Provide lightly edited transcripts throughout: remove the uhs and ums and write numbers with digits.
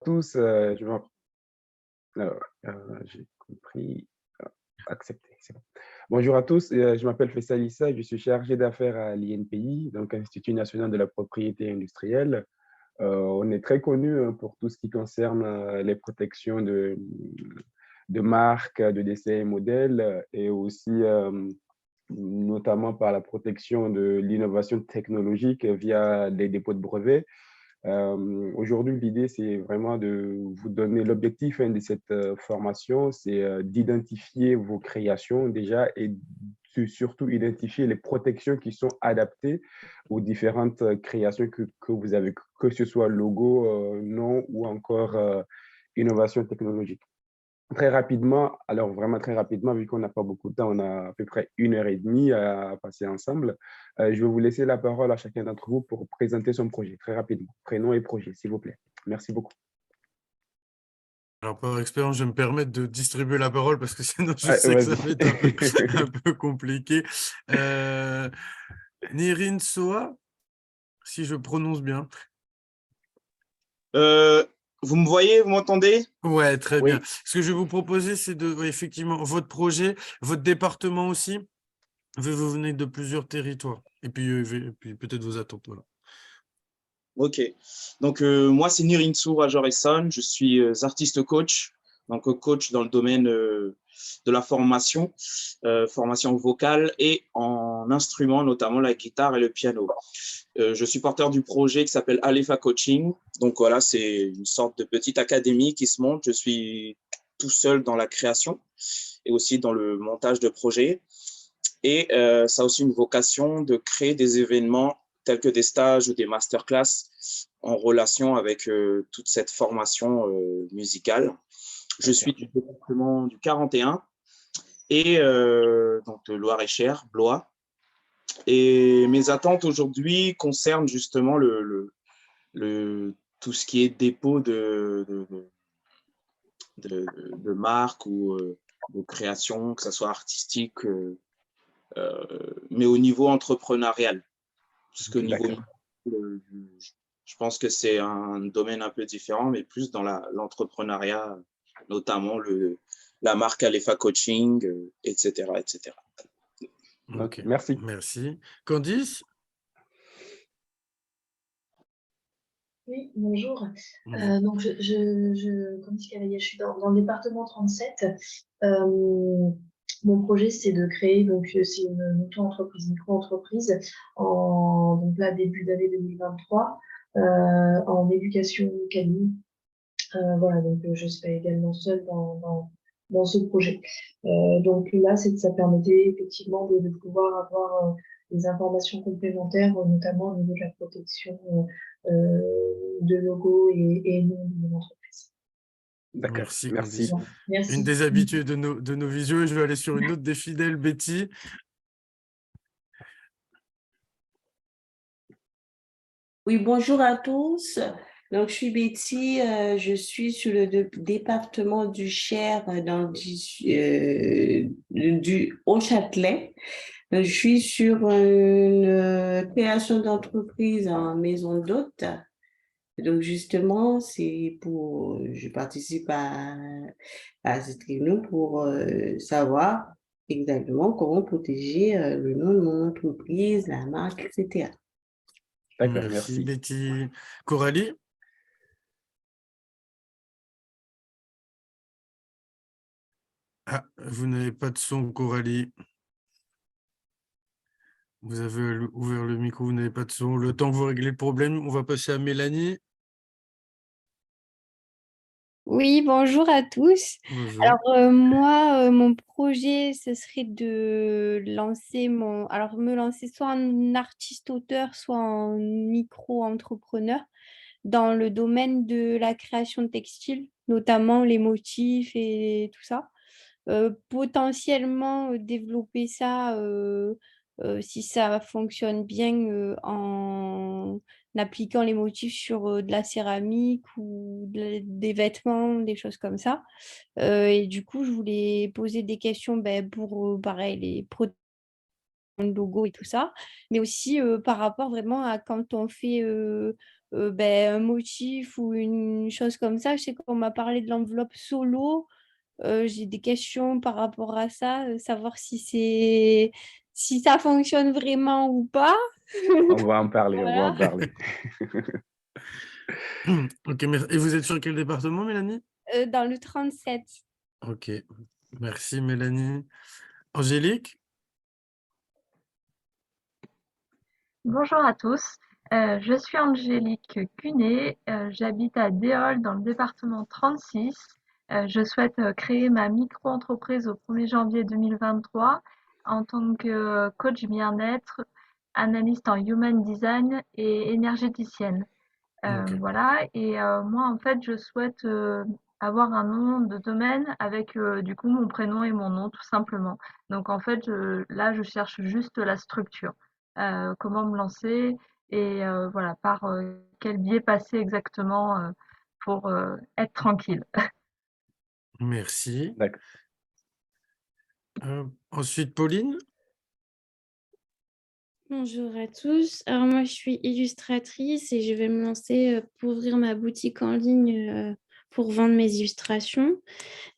Tous, je m'app j'ai compris, accepté, c'est bon. Bonjour à tous, je m'appelle Faisal Issa, je suis chargé d'affaires à l'INPI, donc Institut national de la propriété industrielle. On est très connu, pour tout ce qui concerne, les protections de marques, de décès et modèles, et aussi, notamment par la protection de l'innovation technologique via des dépôts de brevets. Aujourd'hui, l'idée, c'est vraiment de vous donner l'objectif, de cette, formation, c'est, d'identifier vos créations déjà et surtout identifier les protections qui sont adaptées aux différentes, créations que vous avez, que ce soit logo, nom ou encore, innovation technologique. Très rapidement, alors vraiment très rapidement, vu qu'on n'a pas beaucoup de temps, on a à peu près 1 heure et demie à passer ensemble. Je vais vous laisser la parole à chacun d'entre vous pour présenter son projet, très rapidement. Prénom et projet, s'il vous plaît. Merci beaucoup. Alors, par expérience, je vais me permettre de distribuer la parole parce que sinon, je Ouais, sais que ça va vas-y. être un peu compliqué. Nirin Soa, si je prononce bien. Euh, Vous me voyez, vous m'entendez? Ouais, très bien. Oui, Ce que je vais vous proposer, c'est de, ouais, effectivement, votre projet, votre département aussi. Vous venez de plusieurs territoires. Et puis peut-être vos attentes. Voilà. Ok. Donc, moi, c'est Nirinsu Rajoresan. Je suis artiste coach, donc coach dans le domaine de la formation, formation vocale et en instruments, notamment la guitare et le piano. Je suis porteur du projet qui s'appelle Alefa Coaching. Donc, voilà, c'est une sorte de petite académie qui se monte. Je suis tout seul dans la création et aussi dans le montage de projets. Et ça a aussi une vocation de créer des événements tels que des stages ou des masterclass en relation avec toute cette formation musicale. Je suis d'accord. du département du 41 et donc de Loire-et-Cher, Blois. Et mes attentes aujourd'hui concernent justement tout ce qui est dépôt de marques ou de création, que ce soit artistique, mais au niveau entrepreneurial. Parce que niveau D'accord. musical, je pense que c'est un domaine un peu différent, mais plus dans l'entrepreneuriat, notamment la marque Alefa Coaching, etc., etc. OK, Ok, merci. merci. Candice? Oui, bonjour. Bonjour. Donc, comme dit Cavalier, je suis dans le département 37. Euh, Mon projet, c'est de créer, donc, c'est une auto-entreprise, micro-entreprise, donc là, début d'année 2023, en éducation canine. Voilà, donc, je serai également seule dans ce projet. Donc là, ça permettait effectivement de pouvoir avoir des informations complémentaires, notamment au niveau de la protection de logos et nom de mon entreprise. D'accord, Merci, merci. Candice. Voilà. Une Merci. des habitudes de nos visios, je vais aller sur une autre des fidèles, Betty. Oui, bonjour à tous. Donc, je suis Betty, je suis sur le département du Cher du Haut-Châtelet. Je suis sur une création d'entreprise en maison d'hôte. Donc, justement, je participe à cette réunion pour savoir exactement comment protéger le nom de mon entreprise, la marque, etc. D'accord, Merci, merci. Betty. Coralie? Ah, vous n'avez pas de son, Coralie. Vous avez ouvert le micro, vous n'avez pas de son. Le temps que vous réglez le problème, on va passer à Mélanie. Oui, bonjour à tous. Alors, Bonjour. moi, mon projet, ce serait me lancer soit en artiste-auteur, soit en micro-entrepreneur dans le domaine de la création de textiles, notamment les motifs et tout ça. Potentiellement développer ça, si ça fonctionne bien, en appliquant les motifs sur de la céramique ou des vêtements, des choses comme ça. Et du coup, je voulais poser des questions, pour, pareil, les protections de logo et tout ça, mais aussi par rapport vraiment à quand on fait ben, un motif ou une chose comme ça. Je sais qu'on m'a parlé de l'enveloppe solo. J'ai des questions par rapport à ça, savoir si ça fonctionne vraiment ou pas. On va en parler, on va en Voilà. parler. Ok, merci. Et vous êtes sur quel département, Mélanie? Dans le 37. Ok, merci Mélanie. Angélique? Bonjour à tous, je suis Angélique Cunet, j'habite à Déol dans le département 36. Je souhaite créer ma micro-entreprise au 1er janvier 2023 en tant que coach bien-être, analyste en human design et énergéticienne. Ok. Voilà, et moi en fait je souhaite avoir un nom de domaine avec du coup mon prénom et mon nom tout simplement. Donc en fait là je cherche juste la structure, comment me lancer et voilà par quel biais passer exactement pour être tranquille. Merci. D'accord. Ensuite, Pauline? Bonjour à tous. Alors moi, je suis illustratrice et je vais me lancer pour ouvrir ma boutique en ligne pour vendre mes illustrations.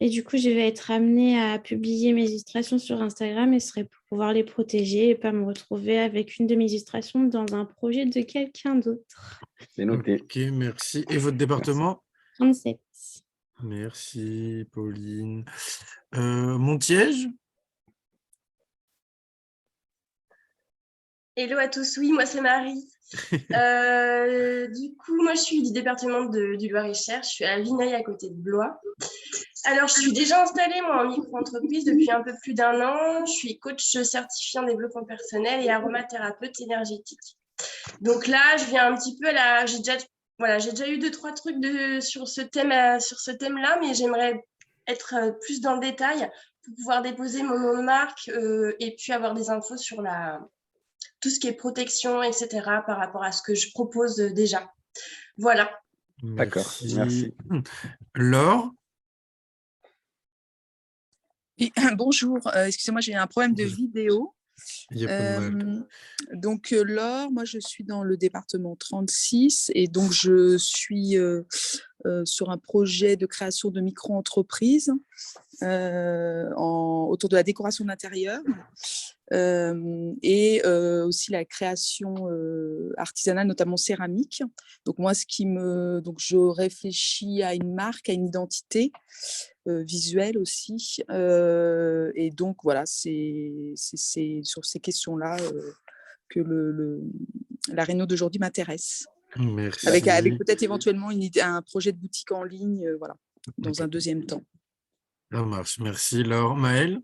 Et du coup, je vais être amenée à publier mes illustrations sur Instagram et ce serait pour pouvoir les protéger et pas me retrouver avec une de mes illustrations dans un projet de quelqu'un d'autre. C'est noté. Ok, merci. Et votre département? 37. Merci, Pauline. Montiège? Hello à tous, oui, moi c'est Marie. Du coup, moi je suis du département du Loir-et-Cher, je suis à Vinaille à côté de Blois. Alors, je suis déjà installée moi en micro-entreprise depuis un peu plus d'1 an. Je suis coach certifié en développement personnel et aromathérapeute énergétique. Donc là, je viens un petit peu j'ai déjà eu 2-3 trucs sur ce thème-là, mais j'aimerais être plus dans le détail pour pouvoir déposer mon nom de marque et puis avoir des infos sur tout ce qui est protection, etc., par rapport à ce que je propose déjà. Voilà. D'accord, merci. Laure? Oui, bonjour, excusez-moi, j'ai un problème de vidéo. Il n'y a pas de mal. Donc, Laure, moi, je suis dans le département 36 et donc je suis sur un projet de création de micro-entreprise autour de la décoration d'intérieur et aussi la création artisanale, notamment céramique. Donc, moi, donc, je réfléchis à une marque, à une identité visuelle aussi. Et donc, voilà, c'est sur ces questions-là que la réunion d'aujourd'hui m'intéresse. Merci. Avec peut-être éventuellement un projet de boutique en ligne, voilà, dans un deuxième temps. Ça marche, merci. Laure, Maëlle?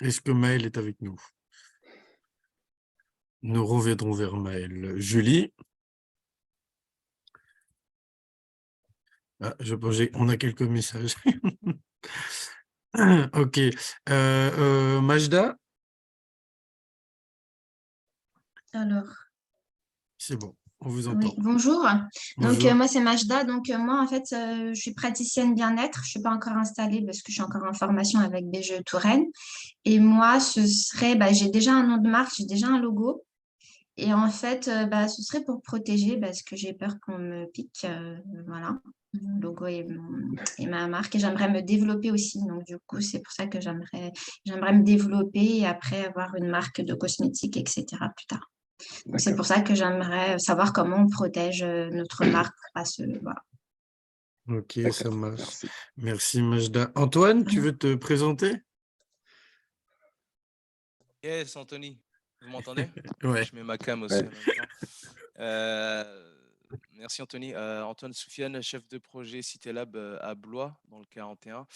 Est-ce que Maëlle est avec nous? Nous reviendrons vers Maëlle. Julie? Ah, on a quelques messages. Ok. Majda? Alors, C'est bon, on vous oui, entend. bonjour. Donc, Bonjour. moi, c'est Majda. Donc, moi, en fait, je suis praticienne bien-être. Je ne suis pas encore installée parce que je suis encore en formation avec BGE Touraine. Et moi, ce serait, j'ai déjà un nom de marque, j'ai déjà un logo. Et en fait, ce serait pour protéger parce que j'ai peur qu'on me pique. Voilà, mon logo et ma marque. Et j'aimerais me développer aussi. Donc, du coup, c'est pour ça que j'aimerais me développer et après avoir une marque de cosmétiques, etc. plus tard. Donc, c'est pour ça que j'aimerais savoir comment on protège notre marque à ce. Voilà. Ok, ça marche. Merci, Majda. Antoine, tu veux te présenter? Yes, Anthony, vous m'entendez? Ouais. Je mets ma cam aussi en même temps. Merci, Anthony. Antoine Soufiane, chef de projet CitéLab à Blois, dans le 41.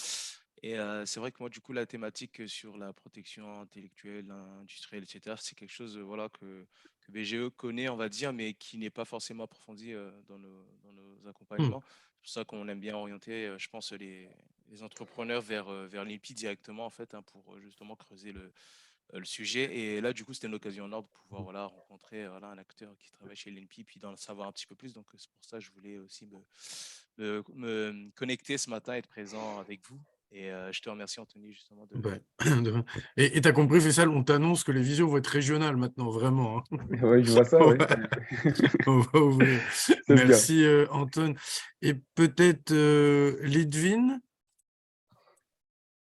Et c'est vrai que moi, du coup, la thématique sur la protection intellectuelle, industrielle, etc., c'est quelque chose voilà, que BGE connaît, on va dire, mais qui n'est pas forcément approfondi dans nos accompagnements. C'est pour ça qu'on aime bien orienter, je pense, les entrepreneurs vers l'INPI directement, en fait, pour justement creuser le sujet. Et là, du coup, c'était une occasion en or de pouvoir voilà, rencontrer voilà, un acteur qui travaille chez l'INPI, puis d'en savoir un petit peu plus. Donc, c'est pour ça que je voulais aussi me connecter ce matin, être présent avec vous. Et je te remercie, Anthony, justement. Ouais. Et tu as compris, Faisal, on t'annonce que les visios vont être régionales maintenant, vraiment. Hein. Oui, je vois ça, oui. On va ouvrir. C'est bien. Merci, Anton. Et peut-être Lidvine,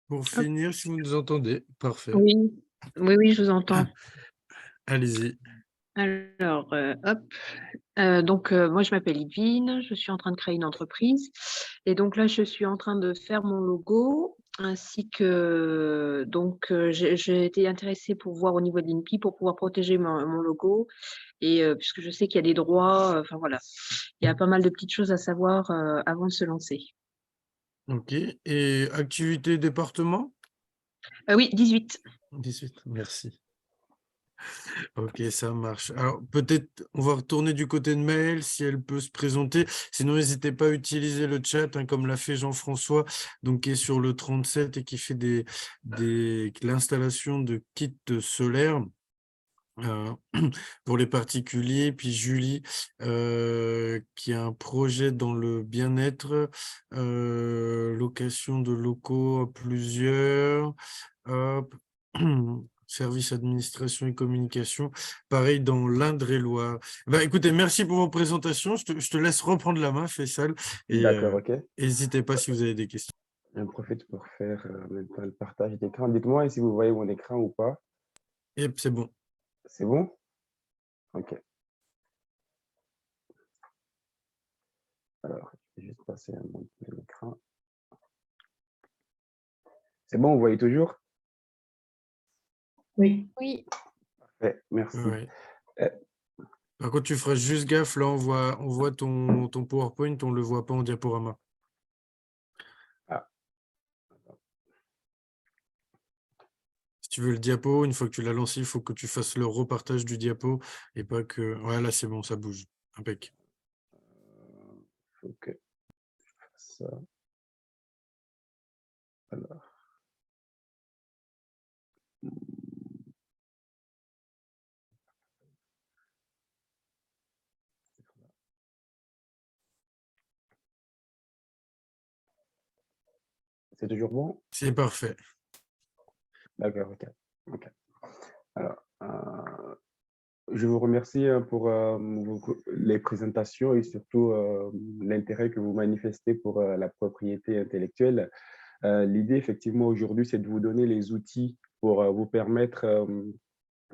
pour finir, si vous nous entendez. Parfait. Oui, oui, je vous entends. Allez-y. Alors, hop. Donc, moi, je m'appelle Yvine, je suis en train de créer une entreprise. Et donc là, je suis en train de faire mon logo, ainsi que, donc, j'ai été intéressée pour voir au niveau de l'INPI pour pouvoir protéger mon logo. Et puisque je sais qu'il y a des droits, enfin voilà, il y a pas mal de petites choses à savoir avant de se lancer. OK. Et activité département? Oui, 18. 18, merci. Ok, ça marche. Alors, peut-être, on va retourner du côté de Maëlle, si elle peut se présenter. Sinon, n'hésitez pas à utiliser le chat, hein, comme l'a fait Jean-François, donc qui est sur le 37 et qui fait l'installation de kits solaires pour les particuliers. Puis Julie, qui a un projet dans le bien-être, location de locaux à plusieurs. Hop. Service administration et communication, pareil dans l'Indre-et-Loire. Bah, écoutez, merci pour vos présentations. Je te laisse reprendre la main, Faisal, et D'accord, OK. n'hésitez pas si vous avez des questions. J'en profite pour faire maintenant le partage d'écran. Dites-moi si vous voyez mon écran ou pas. Et c'est bon. C'est bon? OK. Alors, je vais juste passer à mon écran. C'est bon, vous voyez toujours? Oui. Oui. Parfait, merci. Ouais. Par contre, tu feras juste gaffe, là, on voit ton PowerPoint, on ne le voit pas en diaporama. Ah. Si tu veux le diapo, une fois que tu l'as lancé, il faut que tu fasses le repartage du diapo et pas que... Ouais, là, c'est bon, ça bouge. Impec. Faut que je fasse ça. Alors. C'est toujours bon? C'est parfait. D'accord, OK. OK. Alors, je vous remercie pour les présentations et surtout l'intérêt que vous manifestez pour la propriété intellectuelle. L'idée, effectivement, aujourd'hui, c'est de vous donner les outils pour vous permettre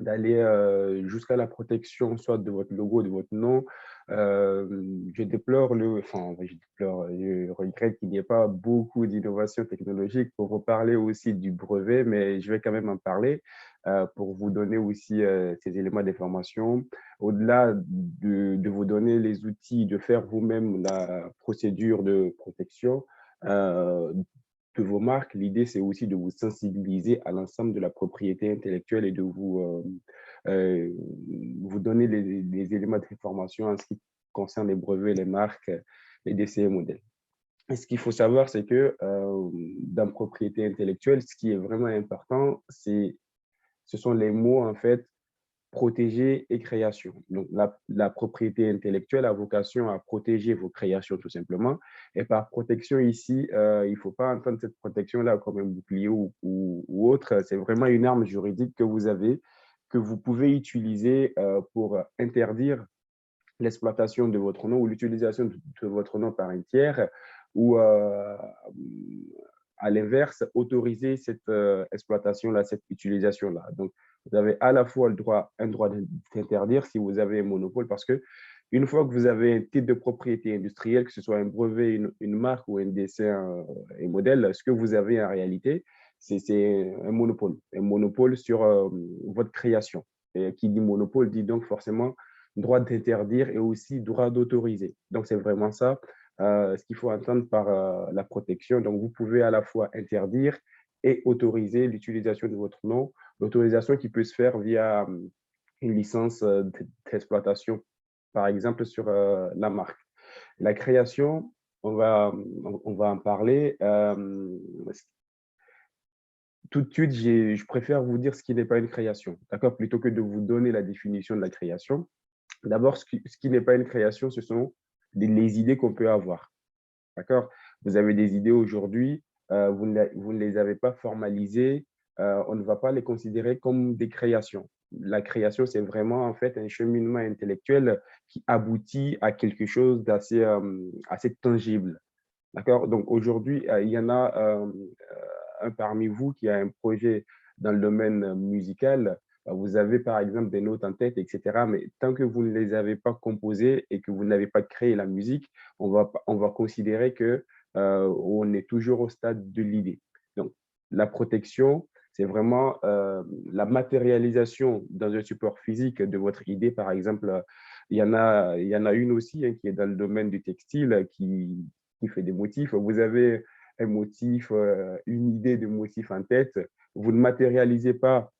d'aller jusqu'à la protection, soit de votre logo, de votre nom. Je regrette qu'il n'y ait pas beaucoup d'innovations technologiques pour vous parler aussi du brevet, mais je vais quand même en parler pour vous donner aussi ces éléments d'information. Au-delà de vous donner les outils, de faire vous-même la procédure de protection, de vos marques, l'idée, c'est aussi de vous sensibiliser à l'ensemble de la propriété intellectuelle et de vous donner les éléments d'information en ce qui concerne les brevets, les marques, les DCE modèles. Et ce qu'il faut savoir, c'est que dans propriété intellectuelle, ce qui est vraiment important, ce sont les mots, en fait, protéger et création. Donc, la propriété intellectuelle a vocation à protéger vos créations, tout simplement. Et par protection ici, il ne faut pas entendre cette protection-là comme un bouclier ou autre. C'est vraiment une arme juridique que vous avez, que vous pouvez utiliser pour interdire l'exploitation de votre nom ou l'utilisation de votre nom par un tiers ou à l'inverse, autoriser cette exploitation-là, cette utilisation-là. Donc, vous avez à la fois un droit d'interdire si vous avez un monopole, parce que une fois que vous avez un titre de propriété industrielle, que ce soit un brevet, une marque ou un dessin, un modèle, ce que vous avez en réalité, c'est un monopole sur votre création. Et qui dit monopole dit donc forcément droit d'interdire et aussi droit d'autoriser. Donc, c'est vraiment ça ce qu'il faut entendre par la protection. Donc, vous pouvez à la fois interdire et autoriser l'utilisation de votre nom, l'autorisation qui peut se faire via une licence d'exploitation, par exemple sur la marque. La création, on va en parler. Tout de suite, je préfère vous dire ce qui n'est pas une création, d'accord, plutôt que de vous donner la définition de la création. D'abord, ce qui n'est pas une création, ce sont les idées qu'on peut avoir. D'accord? Vous avez des idées aujourd'hui, vous ne les avez pas formalisées, on ne va pas les considérer comme des créations. La création, c'est vraiment en fait un cheminement intellectuel qui aboutit à quelque chose d'assez assez tangible. D'accord? Donc aujourd'hui, il y en a un parmi vous qui a un projet dans le domaine musical. Vous avez par exemple des notes en tête, etc. Mais tant que vous ne les avez pas composées et que vous n'avez pas créé la musique, on va considérer que on est toujours au stade de l'idée. Donc la protection, c'est vraiment la matérialisation dans un support physique de votre idée. Par exemple, il y en a une aussi qui est dans le domaine du textile qui fait des motifs. Vous avez un motif, une idée de motif en tête. Vous ne matérialisez pas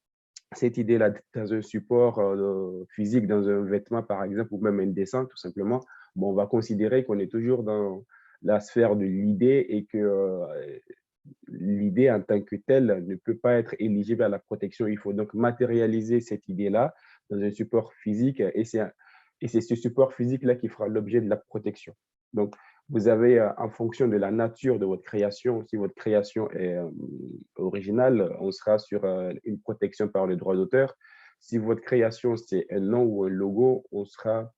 cette idée-là dans un support physique, dans un vêtement, par exemple, ou même un dessin, tout simplement. Bon, on va considérer qu'on est toujours dans la sphère de l'idée et que l'idée en tant que telle ne peut pas être éligible à la protection. Il faut donc matérialiser cette idée-là dans un support physique et c'est ce support physique-là qui fera l'objet de la protection. Donc, vous avez, en fonction de la nature de votre création, si votre création est originale, on sera sur une protection par le droit d'auteur. Si votre création, c'est un nom ou un logo, on sera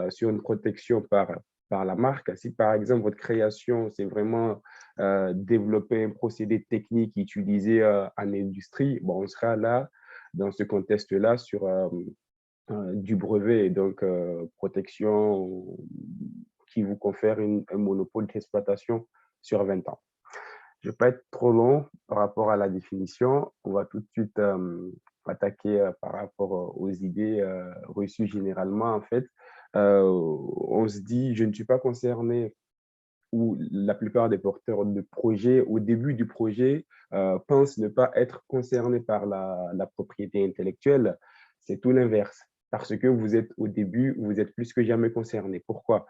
sur une protection par la marque. Si par exemple, votre création, c'est vraiment développer un procédé technique utilisé en industrie, bon, on sera là, dans ce contexte-là, sur du brevet et donc protection qui vous confère un monopole d'exploitation sur 20 ans. Je ne vais pas être trop long par rapport à la définition. On va tout de suite attaquer par rapport aux idées reçues généralement. En fait, on se dit, je ne suis pas concerné, ou la plupart des porteurs de projets, au début du projet, pensent ne pas être concernés par la propriété intellectuelle. C'est tout l'inverse. Parce que vous êtes au début, vous êtes plus que jamais concerné. Pourquoi?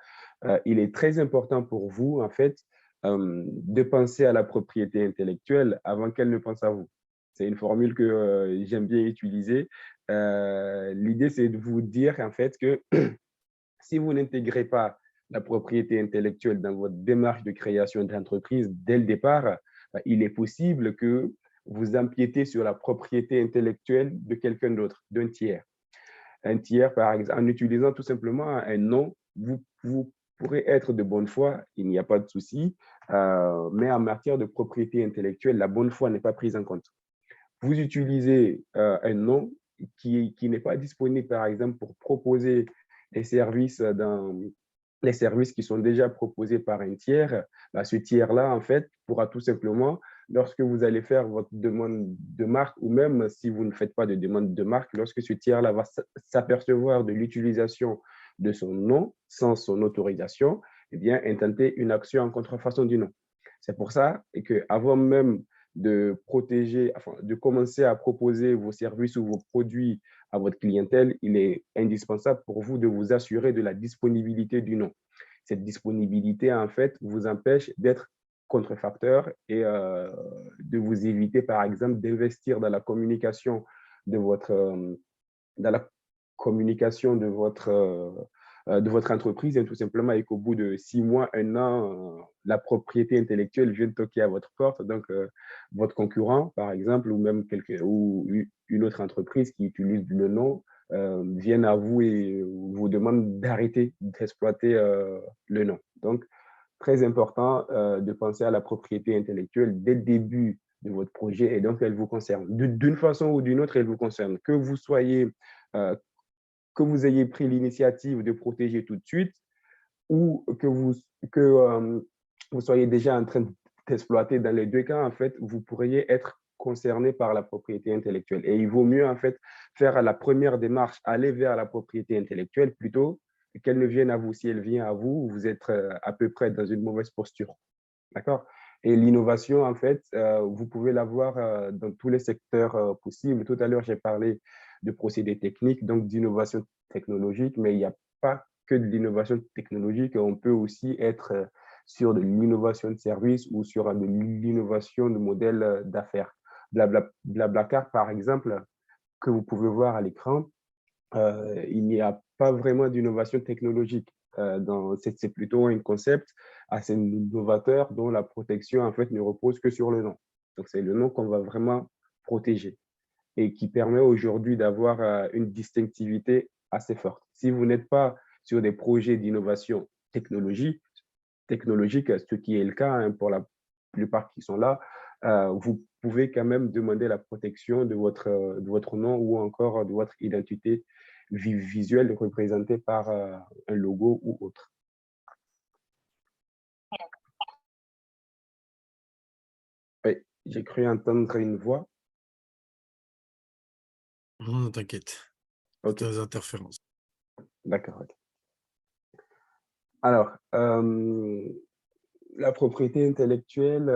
Il est très important pour vous, en fait, de penser à la propriété intellectuelle avant qu'elle ne pense à vous. C'est une formule que j'aime bien utiliser. L'idée, c'est de vous dire, en fait, que si vous n'intégrez pas la propriété intellectuelle dans votre démarche de création d'entreprise dès le départ, il est possible que vous empiétez sur la propriété intellectuelle de quelqu'un d'autre, d'un tiers. Un tiers, par exemple, en utilisant tout simplement un nom, vous pourrez être de bonne foi, il n'y a pas de souci, mais en matière de propriété intellectuelle, la bonne foi n'est pas prise en compte. Vous utilisez un nom qui n'est pas disponible, par exemple, pour proposer les services les services qui sont déjà proposés par un tiers. Ce tiers-là, en fait, pourra tout simplement, lorsque vous allez faire votre demande de marque, ou même si vous ne faites pas de demande de marque, lorsque ce tiers-là va s'apercevoir de l'utilisation de son nom sans son autorisation, eh bien, intenter une action en contrefaçon du nom. C'est pour ça qu'avant même de protéger, enfin, de commencer à proposer vos services ou vos produits à votre clientèle, il est indispensable pour vous de vous assurer de la disponibilité du nom. Cette disponibilité, en fait, vous empêche d'être contrefacteur et de vous éviter, par exemple, d'investir dans la communication de votre entreprise, et tout simplement, et qu'au bout de 6 mois, 1 an, la propriété intellectuelle vient toquer à votre porte. Donc, votre concurrent, par exemple, ou même ou une autre entreprise qui utilise le nom, viennent à vous et vous demandent d'arrêter d'exploiter le nom. Donc, très important de penser à la propriété intellectuelle dès le début de votre projet, et donc elle vous concerne. D'une façon ou d'une autre, elle vous concerne. Que vous ayez pris l'initiative de protéger tout de suite, ou que vous soyez déjà en train d'exploiter, dans les deux cas, en fait, vous pourriez être concerné par la propriété intellectuelle. Et il vaut mieux, en fait, faire la première démarche, aller vers la propriété intellectuelle plutôt qu'elle ne vienne à vous. Si elle vient à vous, vous êtes à peu près dans une mauvaise posture. D'accord? Et l'innovation, en fait, vous pouvez l'avoir dans tous les secteurs possibles. Tout à l'heure, j'ai parlé de procédés techniques, donc d'innovation technologique, mais il n'y a pas que de l'innovation technologique. On peut aussi être sur de l'innovation de service ou sur de l'innovation de modèle d'affaires. Blablacar, par exemple, que vous pouvez voir à l'écran, il n'y a pas vraiment d'innovation technologique. C'est plutôt un concept assez novateur dont la protection en fait ne repose que sur le nom. Donc c'est le nom qu'on va vraiment protéger et qui permet aujourd'hui d'avoir une distinctivité assez forte. Si vous n'êtes pas sur des projets d'innovation technologique, ce qui est le cas hein, pour la plupart qui sont là, vous pouvez quand même demander la protection de votre nom ou encore de votre identité visuelle représentée par un logo ou autre. Oui, j'ai cru entendre une voix. Non, t'inquiète. Ok, Des interférences. d'accord. Ok. Alors, la propriété intellectuelle,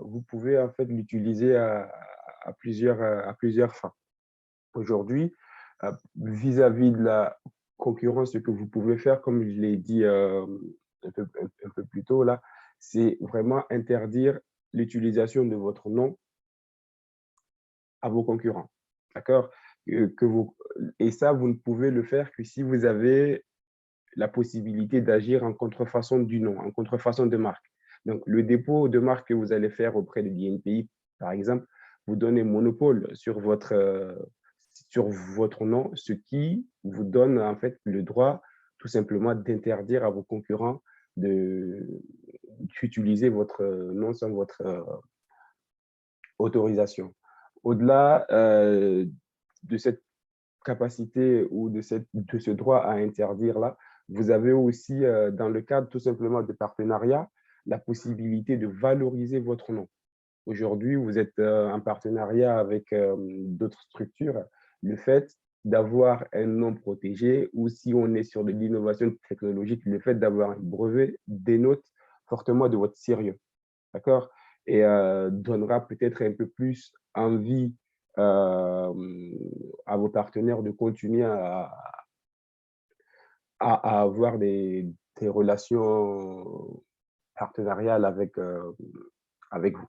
vous pouvez en fait l'utiliser à plusieurs fins. Aujourd'hui, vis-à-vis de la concurrence, ce que vous pouvez faire, comme je l'ai dit un peu plus tôt là, c'est vraiment interdire l'utilisation de votre nom à vos concurrents. D'accord? Et ça, vous ne pouvez le faire que si vous avez la possibilité d'agir en contrefaçon du nom, en contrefaçon de marque. Donc, le dépôt de marque que vous allez faire auprès de l'INPI, par exemple, vous donne monopole sur votre nom, ce qui vous donne en fait le droit tout simplement d'interdire à vos concurrents d'utiliser votre nom sans votre autorisation. Au-delà de cette capacité ou de ce droit à interdire là, vous avez aussi, dans le cadre tout simplement de partenariat, la possibilité de valoriser votre nom. Aujourd'hui, vous êtes en partenariat avec d'autres structures. Le fait d'avoir un nom protégé ou si on est sur de l'innovation technologique, le fait d'avoir un brevet dénote fortement de votre sérieux. D'accord? Et donnera peut-être un peu plus envie à vos partenaires de continuer à avoir des relations partenariales avec vous.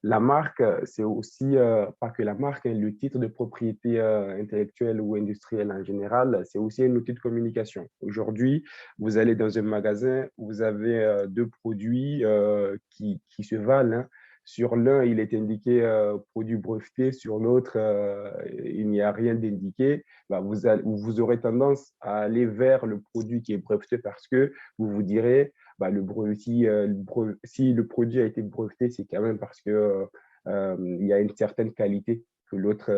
La marque, c'est aussi, pas que la marque, hein, le titre de propriété intellectuelle ou industrielle en général, c'est aussi un outil de communication. Aujourd'hui, vous allez dans un magasin, vous avez deux produits qui se valent. Hein. Sur l'un, il est indiqué produit breveté, sur l'autre, il n'y a rien d'indiqué. Bah, vous aurez tendance à aller vers le produit qui est breveté parce que vous vous direz, bah, si le produit a été breveté, c'est quand même parce que il y a une certaine qualité que l'autre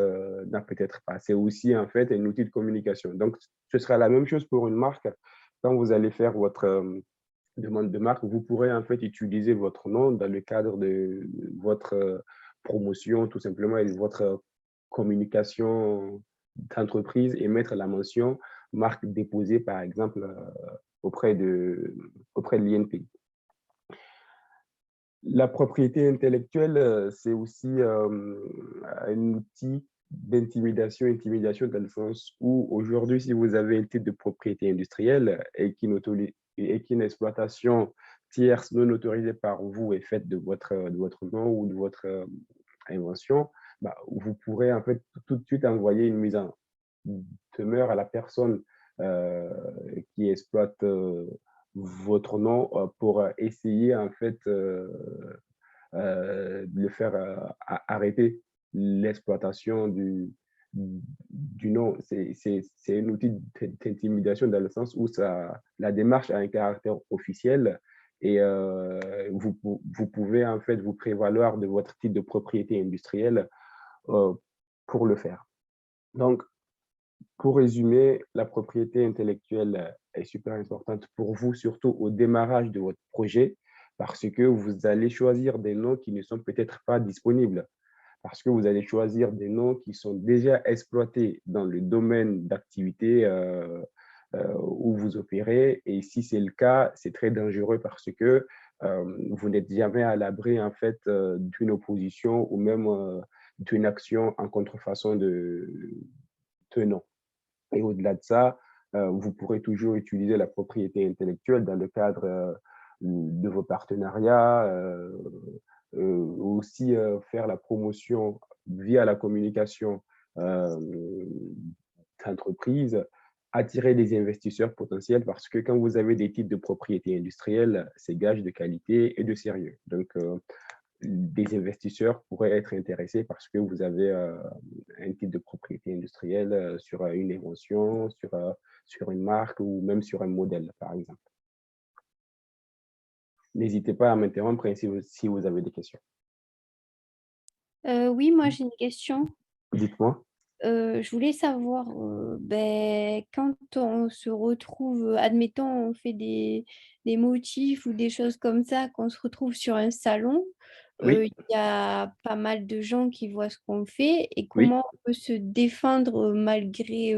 n'a peut-être pas. C'est aussi en fait un outil de communication. Donc, ce sera la même chose pour une marque. Quand vous allez faire votre demande de marque, vous pourrez en fait utiliser votre nom dans le cadre de votre promotion tout simplement et de votre communication d'entreprise et mettre la mention marque déposée par exemple auprès de l'INPI. La propriété intellectuelle, c'est aussi un outil d'intimidation, dans le sens où aujourd'hui, si vous avez un titre de propriété industrielle et qu'une exploitation tierce non autorisée par vous est faite de votre nom ou de votre invention, bah, vous pourrez en fait tout de suite envoyer une mise en demeure à la personne qui exploite votre nom pour essayer en fait de le faire arrêter l'exploitation du nom. C'est un outil d'intimidation dans le sens où la démarche a un caractère officiel et vous pouvez en fait vous prévaloir de votre titre de propriété industrielle pour le faire. Donc, pour résumer, la propriété intellectuelle est super importante pour vous, surtout au démarrage de votre projet, parce que vous allez choisir des noms qui ne sont peut-être pas disponibles, parce que vous allez choisir des noms qui sont déjà exploités dans le domaine d'activité où vous opérez. Et si c'est le cas, c'est très dangereux parce que vous n'êtes jamais à l'abri en fait d'une opposition ou même d'une action en contrefaçon de nom. Et au-delà de ça, vous pourrez toujours utiliser la propriété intellectuelle dans le cadre de vos partenariats, aussi faire la promotion via la communication d'entreprise attirer des investisseurs potentiels parce que quand vous avez des titres de propriété industrielle, c'est gage de qualité et de sérieux. Donc, des investisseurs pourraient être intéressés parce que vous avez un titre de propriété industrielle sur une invention, sur une marque ou même sur un modèle, par exemple. N'hésitez pas à m'interrompre si vous avez des questions. Oui, moi j'ai une question. Dites-moi. Je voulais savoir, quand on se retrouve, admettons, on fait des motifs ou des choses comme ça, qu'on se retrouve sur un salon, Oui, il y a pas mal de gens qui voient ce qu'on fait et oui. comment on peut se défendre malgré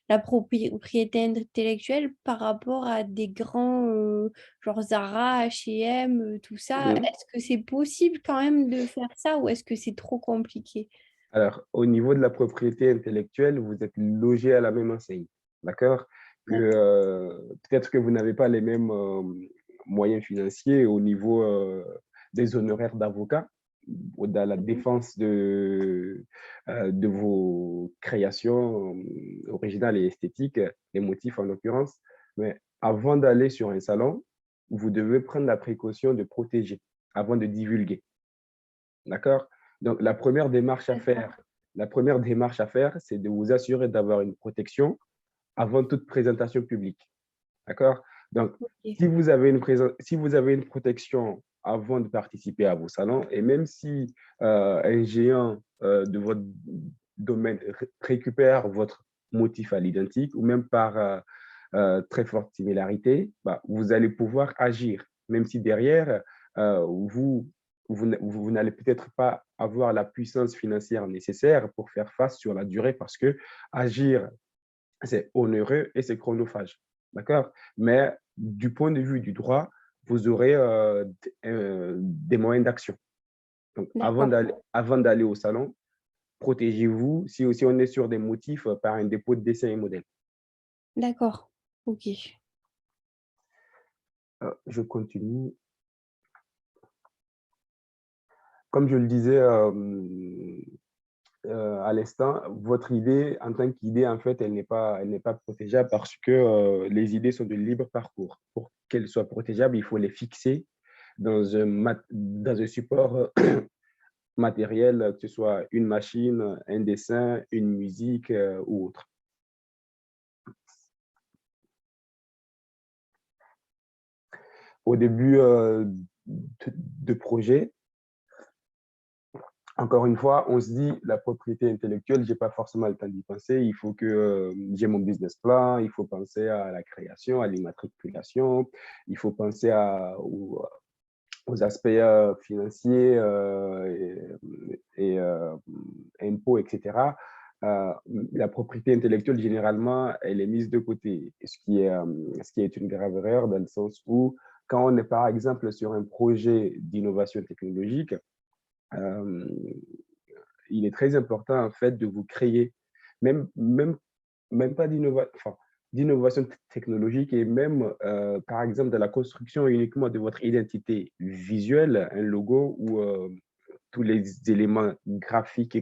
la propriété intellectuelle par rapport à des grands, genre Zara, H&M, tout ça. Mhm. Est-ce que c'est possible quand même de faire ça ou est-ce que c'est trop compliqué? Alors, au niveau de la propriété intellectuelle, vous êtes logé à la même enseigne, d'accord? Peut-être que vous n'avez pas les mêmes moyens financiers au niveau des honoraires d'avocat ou dans la défense de vos créations originales et esthétiques, les motifs en l'occurrence. Mais avant d'aller sur un salon, vous devez prendre la précaution de protéger avant de divulguer. D'accord? Donc, la première démarche à faire, c'est de vous assurer d'avoir une protection avant toute présentation publique. D'accord? Donc, Ok. si vous avez une protection avant de participer à vos salons, et même si un géant de votre domaine récupère votre motif à l'identique, ou même par très forte similarité, bah, vous allez pouvoir agir, même si derrière, vous n'allez peut-être pas avoir la puissance financière nécessaire pour faire face sur la durée parce que agir, c'est onéreux et c'est chronophage. D'accord? Mais du point de vue du droit, vous aurez des moyens d'action. Donc, D'accord, avant d'aller au salon, protégez-vous si aussi on est sur des motifs par un dépôt de dessin et modèle. d'accord, ok. Je continue. Comme je le disais à l'instant, votre idée, en tant qu'idée, en fait, elle n'est pas protégeable parce que les idées sont de libre parcours. Pour qu'elles soient protégeables, il faut les fixer dans un support matériel, que ce soit une machine, un dessin, une musique ou autre. Au début de projet, encore une fois, on se dit, la propriété intellectuelle, je n'ai pas forcément le temps d'y penser. Il faut que j'ai mon business plan, il faut penser à la création, à l'immatriculation, il faut penser aux aspects financiers et impôts, etc. La propriété intellectuelle, généralement, elle est mise de côté, ce qui est une grave erreur dans le sens où, quand on est par exemple sur un projet d'innovation technologique, il est très important en fait de vous créer, même, même, même pas d'innovation technologique et même par exemple de la construction uniquement de votre identité visuelle, un logo ou tous les éléments graphiques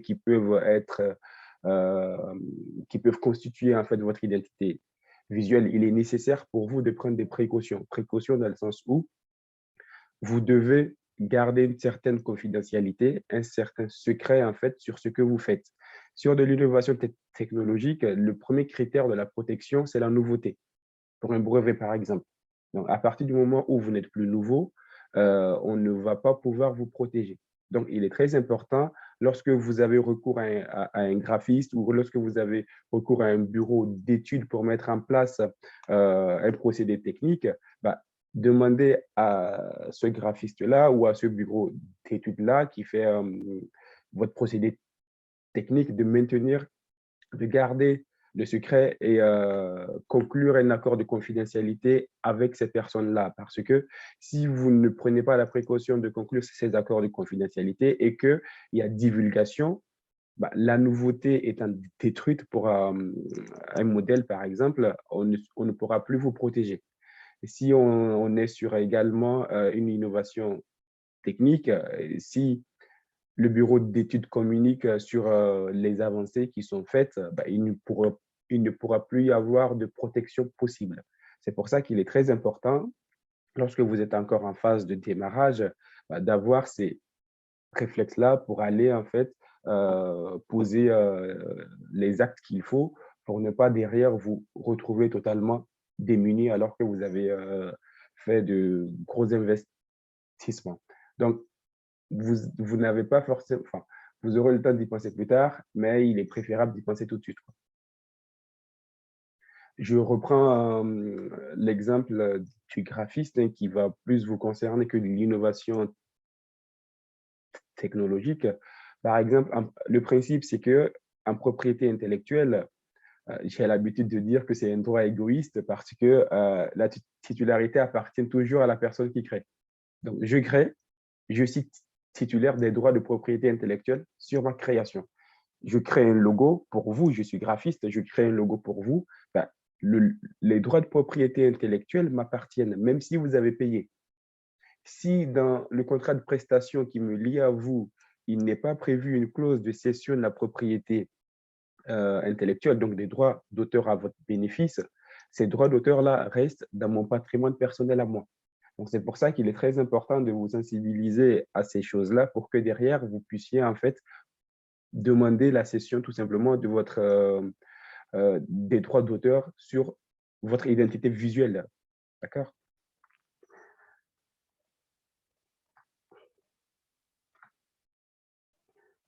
euh, qui peuvent constituer en fait votre identité visuelle. Il est nécessaire pour vous de prendre des précautions. Précautions dans le sens où vous devez garder une certaine confidentialité, un certain secret en fait sur ce que vous faites. Sur de l'innovation technologique, le premier critère de la protection, c'est la nouveauté. Pour un brevet, par exemple. Donc, à partir du moment où vous n'êtes plus nouveau, on ne va pas pouvoir vous protéger. Donc, il est très important, lorsque vous avez recours à un graphiste ou lorsque vous avez recours à un bureau d'études pour mettre en place un procédé technique, bah, demandez à ce graphiste-là ou à ce bureau d'études-là qui fait votre procédé technique de garder le secret et conclure un accord de confidentialité avec ces personnes-là. Parce que si vous ne prenez pas la précaution de conclure ces accords de confidentialité et qu'il y a divulgation, bah, la nouveauté étant détruite pour un modèle, par exemple, on ne pourra plus vous protéger. Et si on est sur également une innovation technique, si le bureau d'études communique sur les avancées qui sont faites, bah, il ne pourra il ne pourra plus y avoir de protection possible. C'est pour ça qu'il est très important, lorsque vous êtes encore en phase de démarrage, d'avoir ces réflexes-là pour aller en fait poser les actes qu'il faut pour ne pas derrière vous retrouver totalement démunis alors que vous avez fait de gros investissements. Donc, vous n'avez pas forcément, enfin, vous aurez le temps d'y penser plus tard, mais il est préférable d'y penser tout de suite, quoi. Je reprends l'exemple du graphiste qui va plus vous concerner que de l'innovation technologique. Par exemple, le principe, c'est que en propriété intellectuelle, j'ai l'habitude de dire que c'est un droit égoïste parce que la titularité appartient toujours à la personne qui crée. Donc, je crée, je suis titulaire des droits de propriété intellectuelle sur ma création. Je crée un logo pour vous, je suis graphiste, je crée un logo pour vous. Ben, les droits de propriété intellectuelle m'appartiennent, même si vous avez payé. Si dans le contrat de prestation qui me lie à vous, il n'est pas prévu une clause de cession de la propriété intellectuelle, donc des droits d'auteur à votre bénéfice, ces droits d'auteur-là restent dans mon patrimoine personnel à moi. Donc, c'est pour ça qu'il est très important de vous sensibiliser à ces choses-là pour que derrière, vous puissiez en fait demander la cession tout simplement de des droits d'auteur sur votre identité visuelle. D'accord?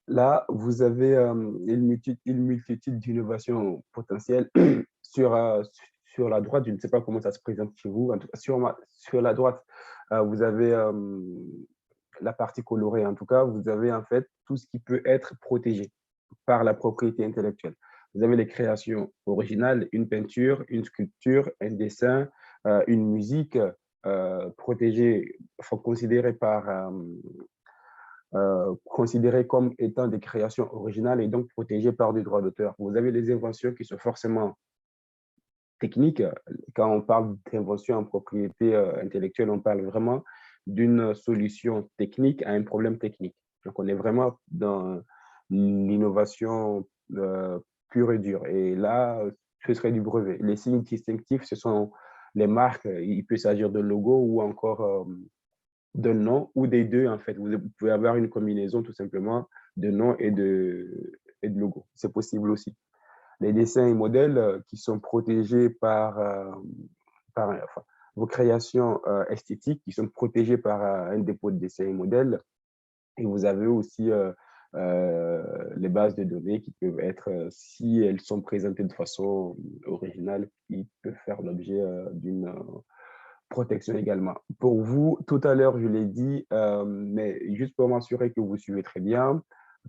Là, vous avez une multitude d'innovations potentielles sur la droite. Je ne sais pas comment ça se présente chez vous. En tout cas, sur la droite, vous avez la partie colorée. En tout cas, vous avez en fait tout ce qui peut être protégé par la propriété intellectuelle. Vous avez les créations originales, une peinture, une sculpture, un dessin, une musique protégée, considérées comme étant des créations originales et donc protégées par des droits d'auteur. Vous avez les inventions qui sont forcément techniques. Quand on parle d'invention en propriété intellectuelle, on parle vraiment d'une solution technique à un problème technique. Donc, on est vraiment dans l'innovation pure et dure. Et là, ce serait du brevet. Les signes distinctifs, ce sont les marques. Il peut s'agir de logos ou encore de nom ou des deux, en fait. Vous pouvez avoir une combinaison tout simplement de nom et de logo. C'est possible aussi. Les dessins et modèles qui sont protégés enfin, vos créations esthétiques qui sont protégées par un dépôt de dessins et modèles. Et vous avez aussi les bases de données qui peuvent être, si elles sont présentées de façon originale, qui peuvent faire l'objet d'une protection également. Pour vous, tout à l'heure, je l'ai dit, mais juste pour m'assurer que vous suivez très bien,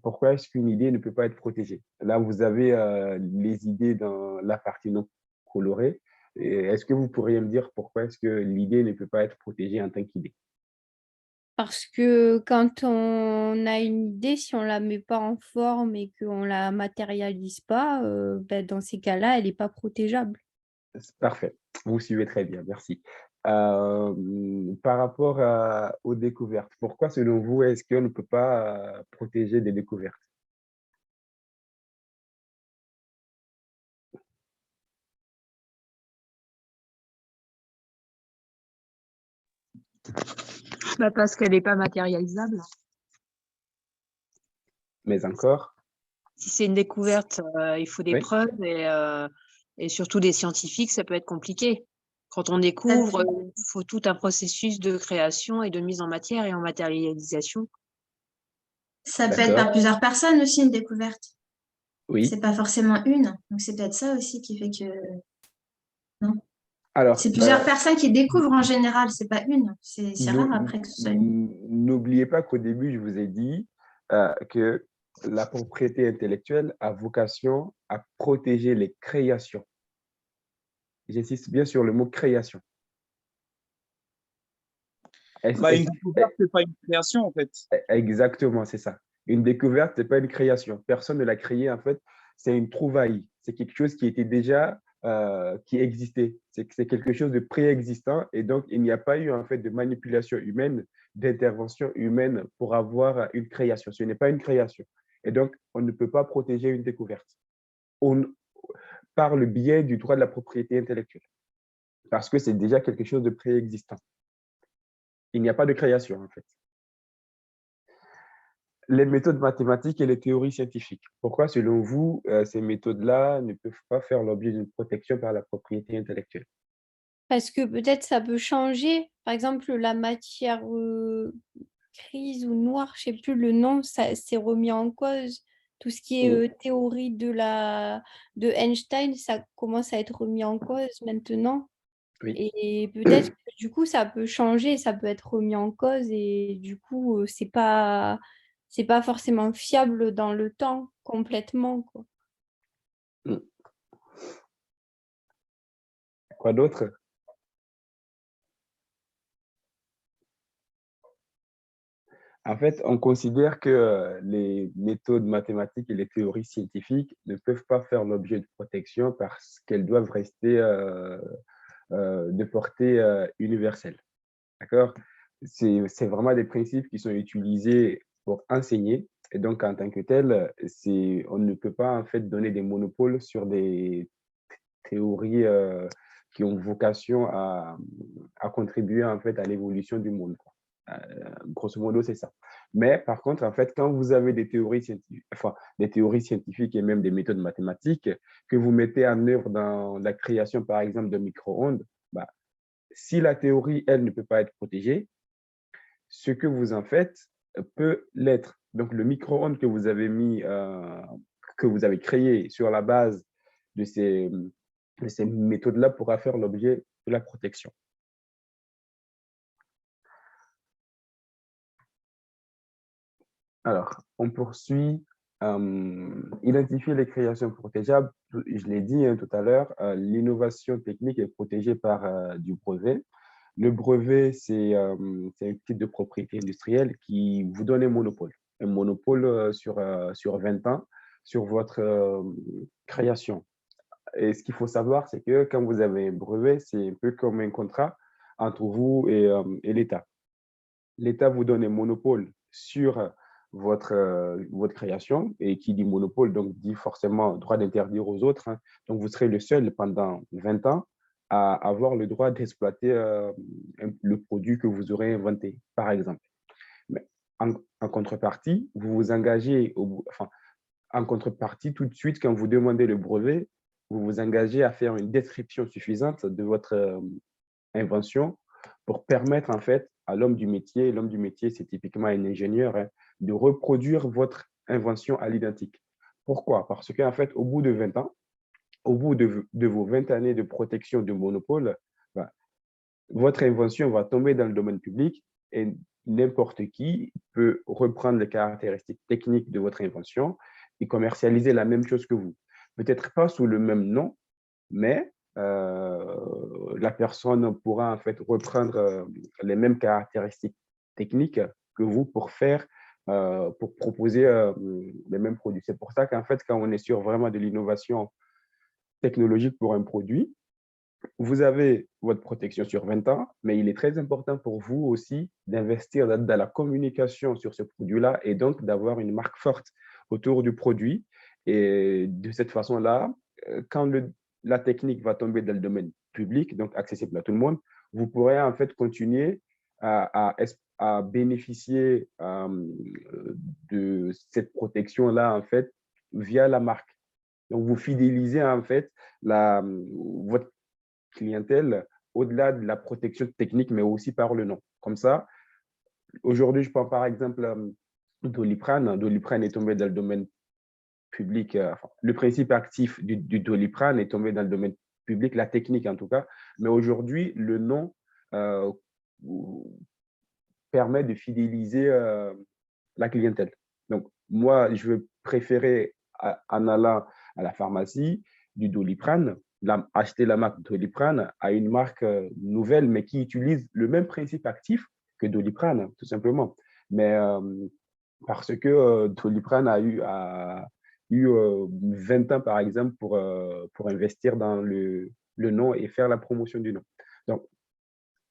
pourquoi est-ce qu'une idée ne peut pas être protégée? Là, vous avez les idées dans la partie non colorée. Est-ce que vous pourriez me dire pourquoi est-ce que l'idée ne peut pas être protégée en tant qu'idée? Parce que quand on a une idée, si on ne la met pas en forme et qu'on ne la matérialise pas, ben, dans ces cas-là, elle n'est pas protégeable. Parfait, vous suivez très bien, merci. Par rapport aux découvertes, pourquoi selon vous est-ce qu'on ne peut pas protéger des découvertes? Parce qu'elle n'est pas matérialisable. Mais encore? Si c'est une découverte, il faut des Oui. preuves et surtout des scientifiques, ça peut être compliqué. Quand on découvre, il faut tout un processus de création et de mise en matière et en matérialisation. Ça peut être par plusieurs personnes aussi, une découverte. Oui. C'est pas forcément une. Donc, c'est peut-être ça aussi qui fait que... Non. Alors, c'est plusieurs personnes qui découvrent en général, c'est pas une. C'est rare après que ce soit une. N'oubliez pas qu'au début, je vous ai dit que la propriété intellectuelle a vocation à protéger les créations. J'insiste bien sur le mot création. Une découverte, ce n'est pas une création, en fait. Exactement, c'est ça. Une découverte, ce n'est pas une création. Personne ne l'a créé, en fait. C'est une trouvaille. C'est quelque chose qui était déjà, qui existait. C'est quelque chose de préexistant. Et donc, il n'y a pas eu, en fait, de manipulation humaine, d'intervention humaine pour avoir une création. Ce n'est pas une création. Et donc, on ne peut pas protéger une découverte. par le biais du droit de la propriété intellectuelle, parce que c'est déjà quelque chose de préexistant. Il n'y a pas de création, en fait. Les méthodes mathématiques et les théories scientifiques. Pourquoi, selon vous, ces méthodes-là ne peuvent pas faire l'objet d'une protection par la propriété intellectuelle? Parce que peut-être ça peut changer. Par exemple, la matière grise ou noire, je ne sais plus le nom, ça c'est remis en cause. Tout ce qui est théorie de Einstein, ça commence à être remis en cause maintenant. Oui. Et peut-être que du coup, ça peut changer, ça peut être remis en cause et du coup, c'est pas forcément fiable dans le temps complètement, quoi. Quoi d'autre? En fait, on considère que les méthodes mathématiques et les théories scientifiques ne peuvent pas faire l'objet de protection parce qu'elles doivent rester de portée universelle. D'accord? C'est vraiment des principes qui sont utilisés pour enseigner. Et donc, en tant que tel, on ne peut pas en fait donner des monopoles sur des théories qui ont vocation à contribuer en fait à l'évolution du monde, quoi. Grosso modo, c'est ça. Mais par contre, en fait, quand vous avez des théories scientifiques et même des méthodes mathématiques que vous mettez en œuvre dans la création, par exemple, de micro-ondes, bah, si la théorie, elle, ne peut pas être protégée, ce que vous en faites peut l'être. Donc, le micro-ondes que vous avez que vous avez créé sur la base de ces méthodes-là pourra faire l'objet de la protection. Alors, on poursuit. Identifier les créations protégeables. Je l'ai dit tout à l'heure, l'innovation technique est protégée par du brevet. Le brevet, c'est un titre de propriété industrielle qui vous donne un monopole sur 20 ans sur votre création. Et ce qu'il faut savoir, c'est que quand vous avez un brevet, c'est un peu comme un contrat entre vous et l'État. L'État vous donne un monopole sur votre création, et qui dit monopole, donc dit forcément droit d'interdire aux autres, hein. Donc, vous serez le seul pendant 20 ans à avoir le droit d'exploiter le produit que vous aurez inventé, par exemple. Mais en contrepartie, vous vous engagez, en contrepartie, tout de suite, quand vous demandez le brevet, vous vous engagez à faire une description suffisante de votre invention pour permettre en fait à l'homme du métier c'est typiquement un ingénieur, hein, de reproduire votre invention à l'identique. Pourquoi? Parce qu'en fait, au bout de 20 ans, au bout de vos 20 années de protection du monopole, bah, votre invention va tomber dans le domaine public et n'importe qui peut reprendre les caractéristiques techniques de votre invention et commercialiser la même chose que vous. Peut-être pas sous le même nom, mais la personne pourra en fait reprendre les mêmes caractéristiques techniques que vous pour proposer les mêmes produits. C'est pour ça qu'en fait, quand on est sur vraiment de l'innovation technologique pour un produit, vous avez votre protection sur 20 ans, mais il est très important pour vous aussi d'investir dans la communication sur ce produit-là et donc d'avoir une marque forte autour du produit. Et de cette façon-là, quand la technique va tomber dans le domaine public, donc accessible à tout le monde, vous pourrez en fait continuer à bénéficier de cette protection-là en fait via la marque. Donc, vous fidélisez en fait votre clientèle au-delà de la protection technique, mais aussi par le nom. Comme ça, aujourd'hui, je prends par exemple Doliprane. Doliprane est tombé dans le domaine public. Le principe actif du Doliprane est tombé dans le domaine public, la technique en tout cas. Mais aujourd'hui, le nom permet de fidéliser la clientèle. Donc, moi, je vais préférer, en allant à la pharmacie, du Doliprane, acheter la marque Doliprane à une marque nouvelle, mais qui utilise le même principe actif que Doliprane, tout simplement. Mais parce que Doliprane a eu 20 ans, par exemple, pour investir dans le nom et faire la promotion du nom. Donc,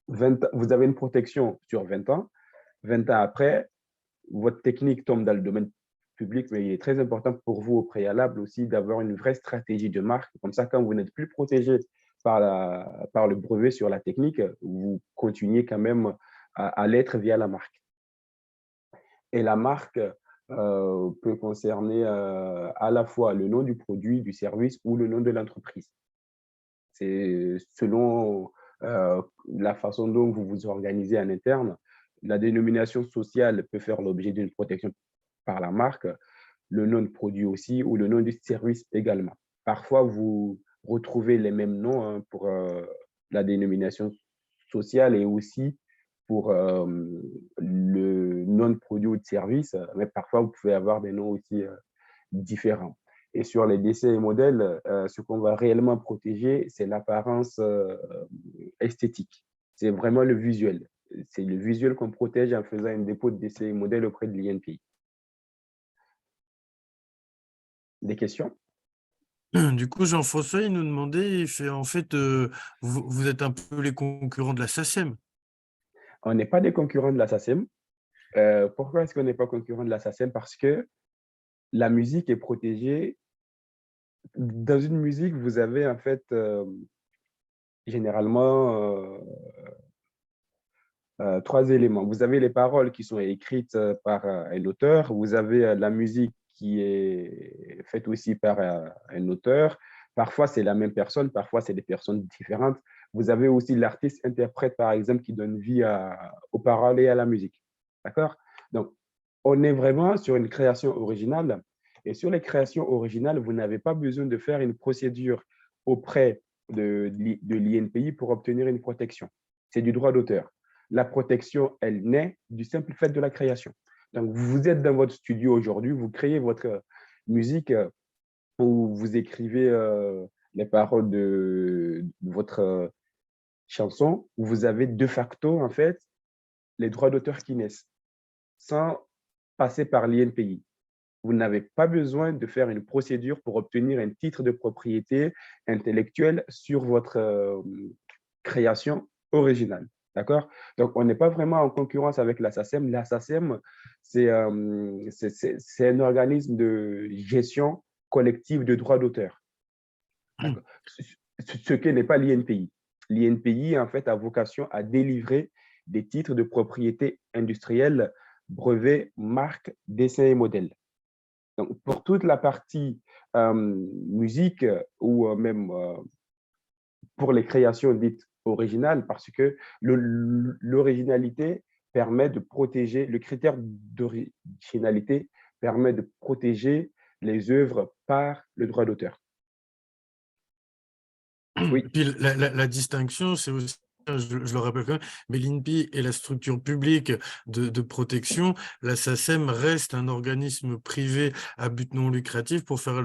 vous avez une protection sur 20 ans. 20 ans après, votre technique tombe dans le domaine public, mais il est très important pour vous au préalable aussi d'avoir une vraie stratégie de marque. Comme ça, quand vous n'êtes plus protégé par le brevet sur la technique, vous continuez quand même à l'être via la marque. Et la marque peut concerner à la fois le nom du produit, du service ou le nom de l'entreprise. C'est selon la façon dont vous vous organisez en interne. La dénomination sociale peut faire l'objet d'une protection par la marque, le nom de produit aussi ou le nom du service également. Parfois, vous retrouvez les mêmes noms hein, pour la dénomination sociale et aussi pour le nom de produit ou de service, mais parfois, vous pouvez avoir des noms aussi différents. Et sur les décès et modèles, ce qu'on va réellement protéger, c'est l'apparence esthétique. C'est vraiment le visuel. C'est le visuel qu'on protège en faisant un dépôt de décès et modèles auprès de l'INPI. Des questions? Du coup, Jean-François, il nous demandait, il fait en fait, vous êtes un peu les concurrents de la SACEM. On n'est pas des concurrents de la SACEM. Pourquoi est-ce qu'on n'est pas concurrent de la SACEM? Parce que la musique est protégée. Dans une musique, vous avez en fait généralement 3 éléments. Vous avez les paroles qui sont écrites par un auteur, vous avez la musique qui est faite aussi par un auteur. Parfois, c'est la même personne, parfois, c'est des personnes différentes. Vous avez aussi l'artiste-interprète, par exemple, qui donne vie aux paroles et à la musique. D'accord? Donc, on est vraiment sur une création originale. Et sur les créations originales, vous n'avez pas besoin de faire une procédure auprès de l'INPI pour obtenir une protection. C'est du droit d'auteur. La protection, elle naît du simple fait de la création. Donc, vous êtes dans votre studio aujourd'hui, vous créez votre musique où vous écrivez les paroles de votre chanson, où vous avez de facto, en fait, les droits d'auteur qui naissent, sans passer par l'INPI. Vous n'avez pas besoin de faire une procédure pour obtenir un titre de propriété intellectuelle sur votre création originale. D'accord? Donc, on n'est pas vraiment en concurrence avec la SACEM. La SACEM, c'est un organisme de gestion collective de droits d'auteur. Ce que n'est pas l'INPI. L'INPI, en fait, a vocation à délivrer des titres de propriété industrielle, brevets, marques, dessins et modèles. Donc, pour toute la partie musique ou même pour les créations dites originales, parce que l'originalité permet de protéger, le critère d'originalité permet de protéger les œuvres par le droit d'auteur. Oui. Puis la distinction, c'est aussi, je le rappelle quand même, mais l'INPI est la structure publique de protection. La SACEM reste un organisme privé à but non lucratif pour faire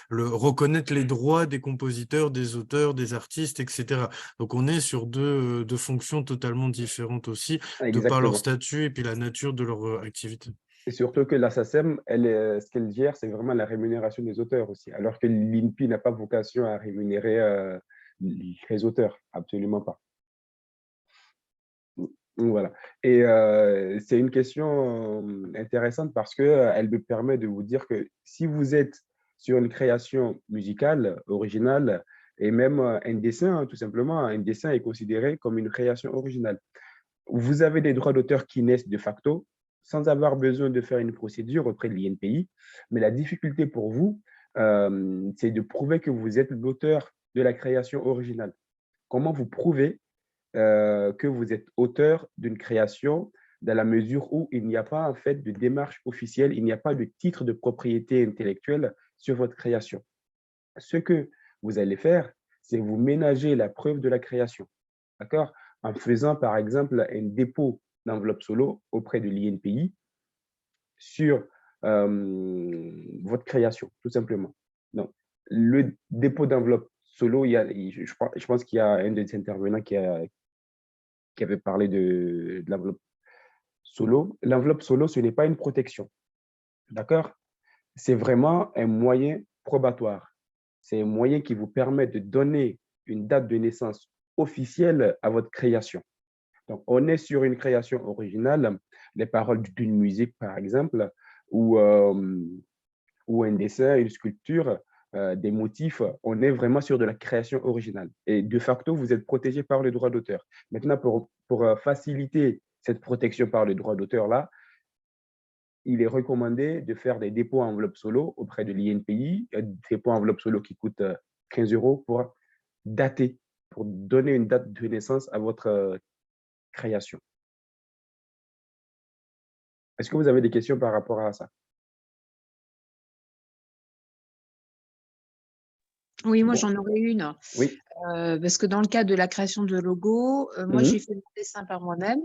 reconnaître les droits des compositeurs, des auteurs, des artistes, etc. Donc, on est sur deux fonctions totalement différentes aussi, de par leur statut et puis la nature de leur activité. Et surtout que la SACEM, ce qu'elle gère, c'est vraiment la rémunération des auteurs aussi, alors que l'INPI n'a pas vocation à rémunérer les auteurs, absolument pas. Voilà. Et c'est une question intéressante parce qu'elle me permet de vous dire que si vous êtes sur une création musicale, originale, et même un dessin, hein, tout simplement, un dessin est considéré comme une création originale. Vous avez des droits d'auteur qui naissent de facto, sans avoir besoin de faire une procédure auprès de l'INPI. Mais la difficulté pour vous, c'est de prouver que vous êtes l'auteur de la création originale. Comment vous prouvez que vous êtes auteur d'une création dans la mesure où il n'y a pas en fait de démarche officielle, il n'y a pas de titre de propriété intellectuelle sur votre création. Ce que vous allez faire, c'est vous ménager la preuve de la création, d'accord? En faisant par exemple un dépôt d'enveloppe solo auprès de l'INPI sur votre création, tout simplement. Donc, le dépôt d'enveloppe solo, je pense qu'il y a un des intervenants qui avait parlé de l'enveloppe solo. L'enveloppe solo, ce n'est pas une protection, d'accord? C'est vraiment un moyen probatoire. C'est un moyen qui vous permet de donner une date de naissance officielle à votre création. Donc, on est sur une création originale, les paroles d'une musique, par exemple, ou, ou un dessin, une sculpture, des motifs, on est vraiment sur de la création originale. Et de facto, vous êtes protégé par le droit d'auteur. Maintenant, pour faciliter cette protection par le droit d'auteur-là, il est recommandé de faire des dépôts enveloppe solo auprès de l'INPI, des dépôts enveloppe solo qui coûtent 15 € pour dater, pour donner une date de naissance à votre création. Est-ce que vous avez des questions par rapport à ça? Oui, moi Bon. j'en aurais une. Oui. Parce que dans le cadre de la création de logo, moi j'ai fait mon dessin par moi-même.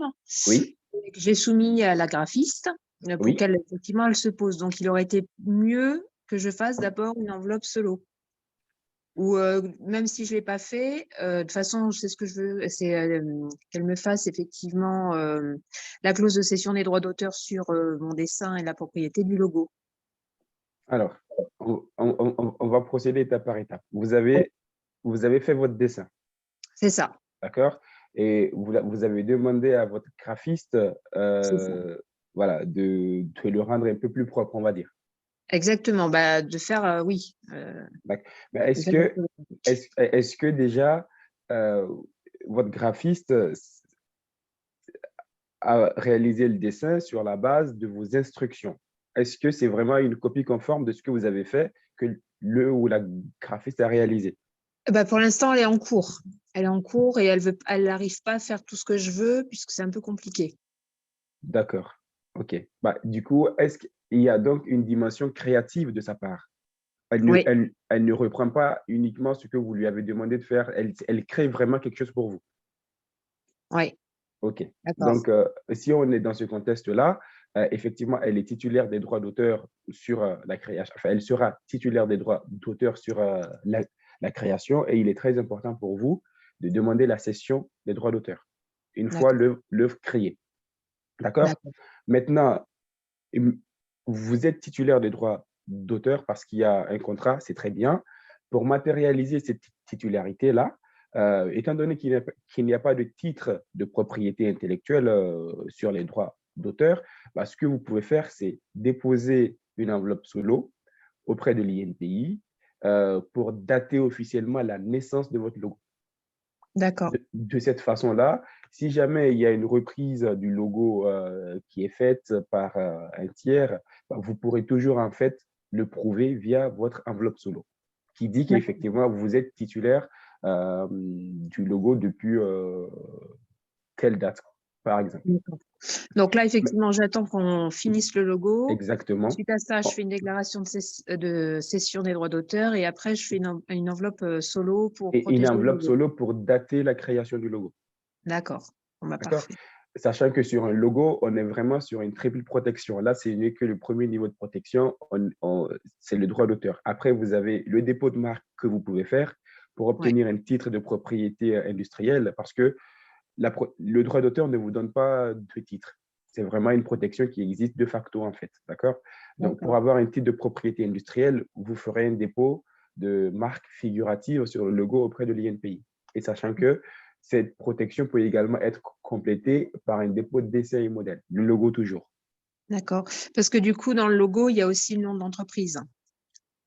Oui. Et que j'ai soumis à la graphiste pour Oui. qu'elle, effectivement, elle se pose. Donc, il aurait été mieux que je fasse d'abord une enveloppe solo. Ou même si je ne l'ai pas fait, de toute façon, c'est ce que je veux, c'est qu'elle me fasse effectivement la clause de cession des droits d'auteur sur mon dessin et la propriété du logo. Alors, on va procéder étape par étape. Vous avez fait votre dessin, C'est ça. d'accord? Et vous avez demandé à votre graphiste C'est ça. voilà, de le rendre un peu plus propre, on va dire. Exactement. Bah, de faire, oui. D'accord. Mais est-ce que déjà votre graphiste a réalisé le dessin sur la base de vos instructions? Est-ce que c'est vraiment une copie conforme de ce que vous avez fait que le ou la graphiste a réalisé? Bah, pour l'instant, elle est en cours. Elle est en cours et elle n'arrive pas à faire tout ce que je veux puisque c'est un peu compliqué. D'accord. OK. Bah, du coup, est-ce qu'il y a donc une dimension créative de sa part? Oui. Elle ne reprend pas uniquement ce que vous lui avez demandé de faire, elle crée vraiment quelque chose pour vous? Oui. OK. D'accord. Donc, si on est dans ce contexte-là, effectivement, elle est titulaire des droits d'auteur sur la création. Enfin, elle sera titulaire des droits d'auteur sur la création et il est très important pour vous de demander la cession des droits d'auteur une fois D'accord. l'œuvre créée. D'accord? D'accord. Maintenant, vous êtes titulaire des droits d'auteur parce qu'il y a un contrat, c'est très bien. Pour matérialiser cette titularité-là, étant donné qu'il n'y a pas de titre de propriété intellectuelle sur les droits d'auteur, bah, ce que vous pouvez faire, c'est déposer une enveloppe solo auprès de l'INPI pour dater officiellement la naissance de votre logo. D'accord. De cette façon-là, si jamais il y a une reprise du logo qui est faite par un tiers, bah, vous pourrez toujours en fait le prouver via votre enveloppe solo, qui dit D'accord. qu'effectivement vous êtes titulaire du logo depuis telle date, par exemple. D'accord. Donc là, effectivement, j'attends qu'on finisse le logo. Exactement. Suite à ça, je fais une déclaration de cession des droits d'auteur et après, je fais une enveloppe solo pour Et une protéger le enveloppe logo. solo pour dater la création du logo. D'accord. Bon, bah, D'accord? parfait. Sachant que sur un logo, on est vraiment sur une triple protection. Là, ce n'est que le premier niveau de protection, c'est le droit d'auteur. Après, vous avez le dépôt de marque que vous pouvez faire pour obtenir un titre de propriété industrielle parce que le droit d'auteur ne vous donne pas de titre. C'est vraiment une protection qui existe de facto, en fait. D'accord? Donc, pour avoir un titre de propriété industrielle, vous ferez un dépôt de marque figurative sur le logo auprès de l'INPI. Et sachant que cette protection peut également être complétée par un dépôt de dessin et modèle, le logo toujours. D'accord. Parce que du coup, dans le logo, il y a aussi le nom de l'entreprise.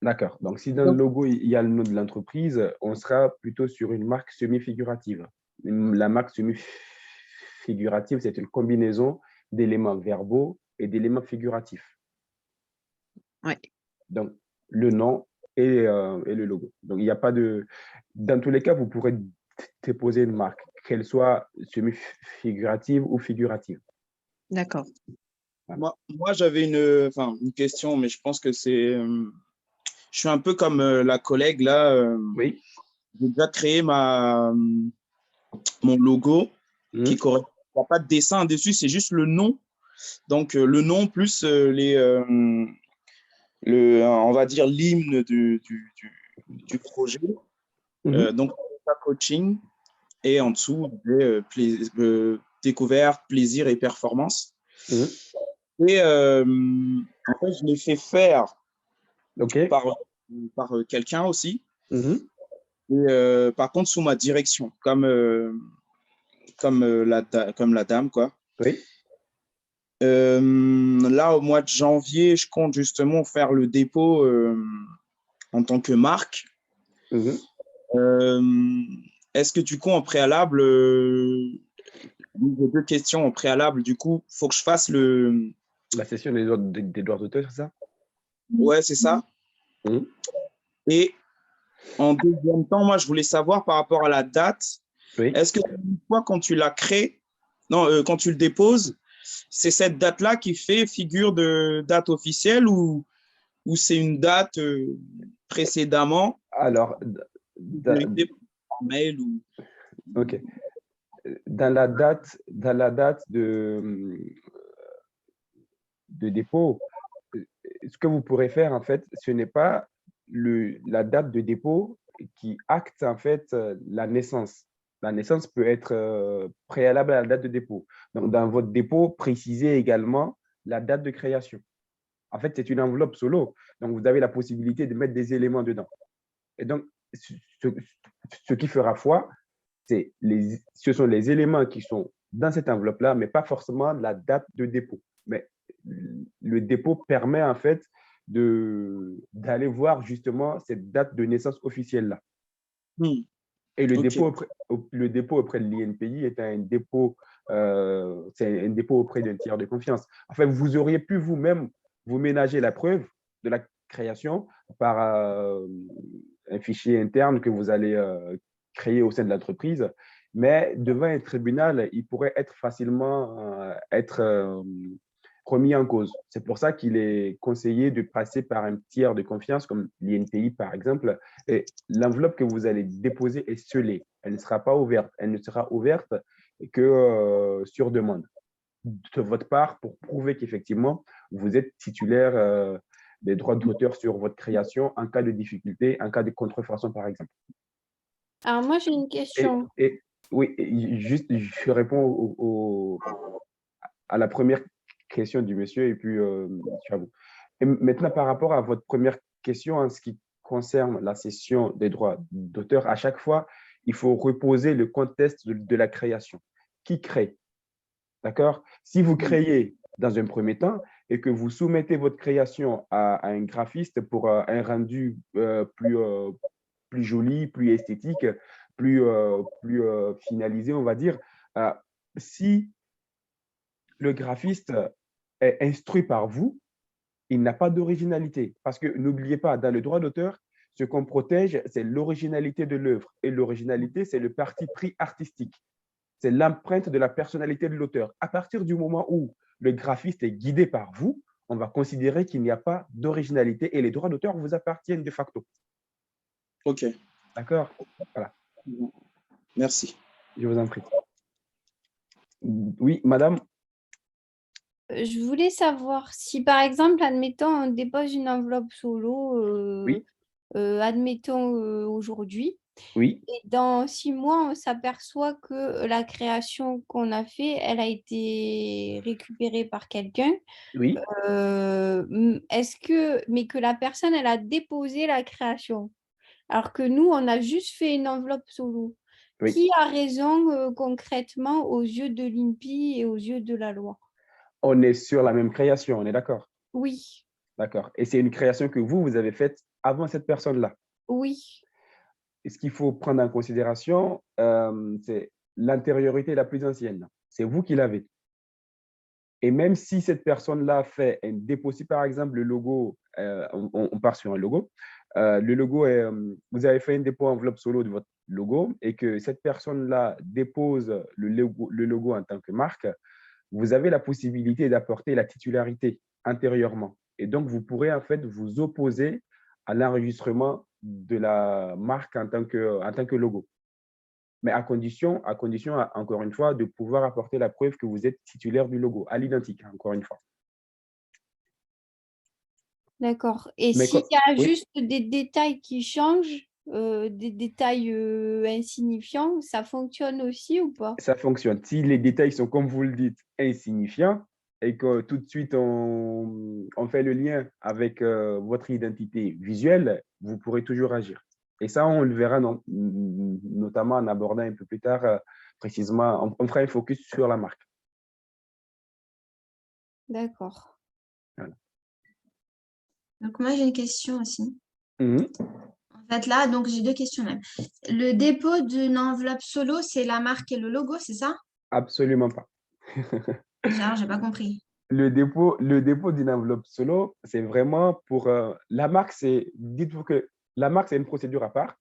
D'accord. Donc, si dans le logo, il y a le nom de l'entreprise, on sera plutôt sur une marque semi-figurative. La marque semi-figurative, c'est une combinaison d'éléments verbaux et d'éléments figuratifs. Oui. Donc, le nom et le logo. Donc, il n'y a pas de… Dans tous les cas, vous pourrez déposer une marque, qu'elle soit semi-figurative ou figurative. D'accord. Moi j'avais une question, mais je pense que c'est… je suis un peu comme la collègue là. Oui. J'ai déjà créé mon logo qui correspond. Il n'y a pas de dessin dessus, c'est juste le nom. Donc, le nom plus on va dire l'hymne du projet. Donc, ça, coaching. Et en dessous, découverte, plaisir et performance. Et en fait, je l'ai fait faire par quelqu'un aussi. Et, par contre, sous ma direction, comme la dame, quoi. Oui. Là, au mois de janvier, je compte justement faire le dépôt en tant que marque. Mhm. Est-ce que du coup, en préalable, j'ai deux questions en préalable, du coup, il faut que je fasse le… La session des droits d'auteur, c'est ça? Ouais, c'est ça. Mhm. Et en deuxième temps, moi, je voulais savoir par rapport à la date, Oui. est-ce que une fois quand tu la crées, non, quand tu le déposes, c'est cette date-là qui fait figure de date officielle ou c'est une date précédemment Alors, par mail ou… OK. Dans la date de dépôt, ce que vous pourrez faire, en fait, ce n'est pas la date de dépôt qui acte, en fait, la naissance. La naissance peut être préalable à la date de dépôt. Donc, dans votre dépôt, précisez également la date de création. En fait, c'est une enveloppe solo. Donc, vous avez la possibilité de mettre des éléments dedans. Et donc, ce qui fera foi, ce sont les éléments qui sont dans cette enveloppe-là, mais pas forcément la date de dépôt. Mais le dépôt permet en fait d'aller voir justement cette date de naissance officielle-là. Et le dépôt auprès de l'INPI est un dépôt, c'est un dépôt auprès d'un tiers de confiance. En fait, vous auriez pu vous-même vous ménager la preuve de la création par un fichier interne que vous allez créer au sein de l'entreprise, mais devant un tribunal, il pourrait être facilement remis en cause. C'est pour ça qu'il est conseillé de passer par un tiers de confiance, comme l'INPI par exemple, et l'enveloppe que vous allez déposer est scellée. Elle ne sera pas ouverte. Elle ne sera ouverte que sur demande de votre part pour prouver qu'effectivement, vous êtes titulaire des droits d'auteur sur votre création en cas de difficulté, en cas de contrefaçon, par exemple. Alors, moi, j'ai une question. Oui, juste, je réponds à la première question du monsieur et puis à vous. Et maintenant, par rapport à votre première question en ce qui concerne la cession des droits d'auteur, à chaque fois, il faut reposer le contexte de la création. Qui crée? D'accord? Si vous créez dans un premier temps et que vous soumettez votre création à un graphiste pour un rendu plus joli, plus esthétique, plus finalisé, on va dire, si le graphiste est instruit par vous, il n'a pas d'originalité. Parce que n'oubliez pas, dans le droit d'auteur, ce qu'on protège, c'est l'originalité de l'œuvre. Et l'originalité, c'est le parti pris artistique. C'est l'empreinte de la personnalité de l'auteur. À partir du moment où le graphiste est guidé par vous, on va considérer qu'il n'y a pas d'originalité et les droits d'auteur vous appartiennent de facto. OK. D'accord? Voilà. Merci. Je vous en prie. Oui, madame? Je voulais savoir si, par exemple, admettons, on dépose une enveloppe solo, Oui. admettons aujourd'hui, Oui. et dans 6 mois, on s'aperçoit que la création qu'on a fait, elle a été récupérée par quelqu'un. Oui. Mais que la personne, elle a déposé la création, alors que nous, on a juste fait une enveloppe solo. Oui. Qui a raison concrètement aux yeux de l'INPI et aux yeux de la loi? On est sur la même création, on est d'accord? Oui. D'accord. Et c'est une création que vous avez faite avant cette personne-là? Oui. Et ce qu'il faut prendre en considération, c'est l'antériorité la plus ancienne. C'est vous qui l'avez. Et même si cette personne-là fait un dépôt, si par exemple le logo, on part sur un logo, le logo est, vous avez fait un dépôt enveloppe solo de votre logo et que cette personne-là dépose le logo en tant que marque, vous avez la possibilité d'apporter la titularité antérieurement. Et donc, vous pourrez en fait vous opposer à l'enregistrement de la marque en tant que logo. Mais à condition, encore une fois, de pouvoir apporter la preuve que vous êtes titulaire du logo, à l'identique, encore une fois. D'accord. Et Mais s'il y a oui, juste des détails qui changent, des détails insignifiants, ça fonctionne aussi ou pas? ça fonctionne. Si les détails sont, comme vous le dites, insignifiants et que tout de suite on fait le lien avec votre identité visuelle, vous pourrez toujours agir. Et ça, on le verra notamment en abordant un peu plus tard, précisément, on fera un focus sur la marque. D'accord. Voilà. Donc, moi, j'ai une question aussi. Mhm. En fait, là, donc, j'ai deux questions même. Le dépôt d'une enveloppe solo, c'est la marque et le logo, c'est ça? Absolument pas. Genre, j'ai pas compris. Le dépôt d'une enveloppe solo, c'est vraiment pour la marque, dites-vous que la marque, c'est une procédure à part.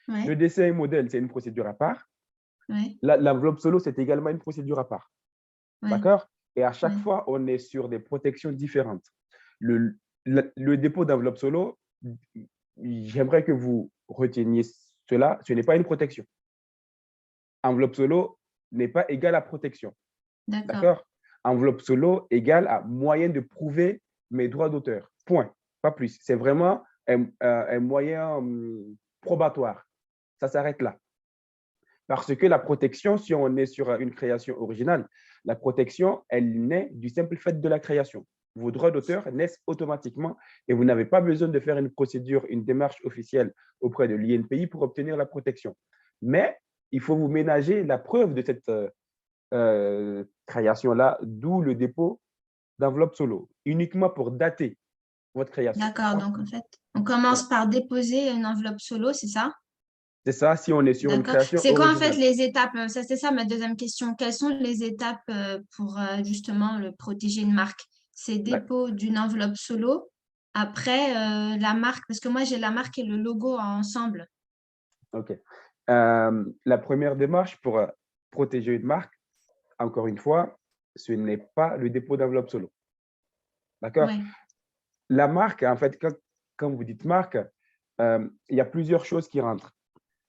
Le Ouais, dessin et modèle, c'est une procédure à part. ouais, L'enveloppe solo, c'est également une procédure à part. ouais, D'accord? Et à chaque ouais. fois, on est sur des protections différentes. Le, le dépôt d'enveloppe solo, j'aimerais que vous reteniez cela, ce n'est pas une protection. Enveloppe solo n'est pas égal à protection. D'accord. D'accord? Enveloppe solo égale à moyen de prouver mes droits d'auteur. Point. Pas plus. C'est vraiment un moyen probatoire. Ça s'arrête là. Parce que la protection, si on est sur une création originale, la protection, elle naît du simple fait de la création. Vos droits d'auteur naissent automatiquement et vous n'avez pas besoin de faire une procédure, une démarche officielle auprès de l'INPI pour obtenir la protection. Mais il faut vous ménager la preuve de cette création-là, d'où le dépôt d'enveloppe solo, uniquement pour dater votre création. D'accord. Donc, en fait, on commence par déposer une enveloppe solo, c'est ça? C'est ça, si on est sur une D'accord. création C'est quoi en fait originale. les étapes? Ça, c'est ça ma deuxième question. Quelles sont les étapes pour justement protéger une marque? C'est dépôt d'une enveloppe solo. Après, la marque, parce que moi j'ai la marque et le logo ensemble. OK. La première démarche pour protéger une marque, encore une fois, ce n'est pas le dépôt d'enveloppe solo. D'accord? Ouais, La marque, en fait, quand vous dites marque, il y a plusieurs choses qui rentrent.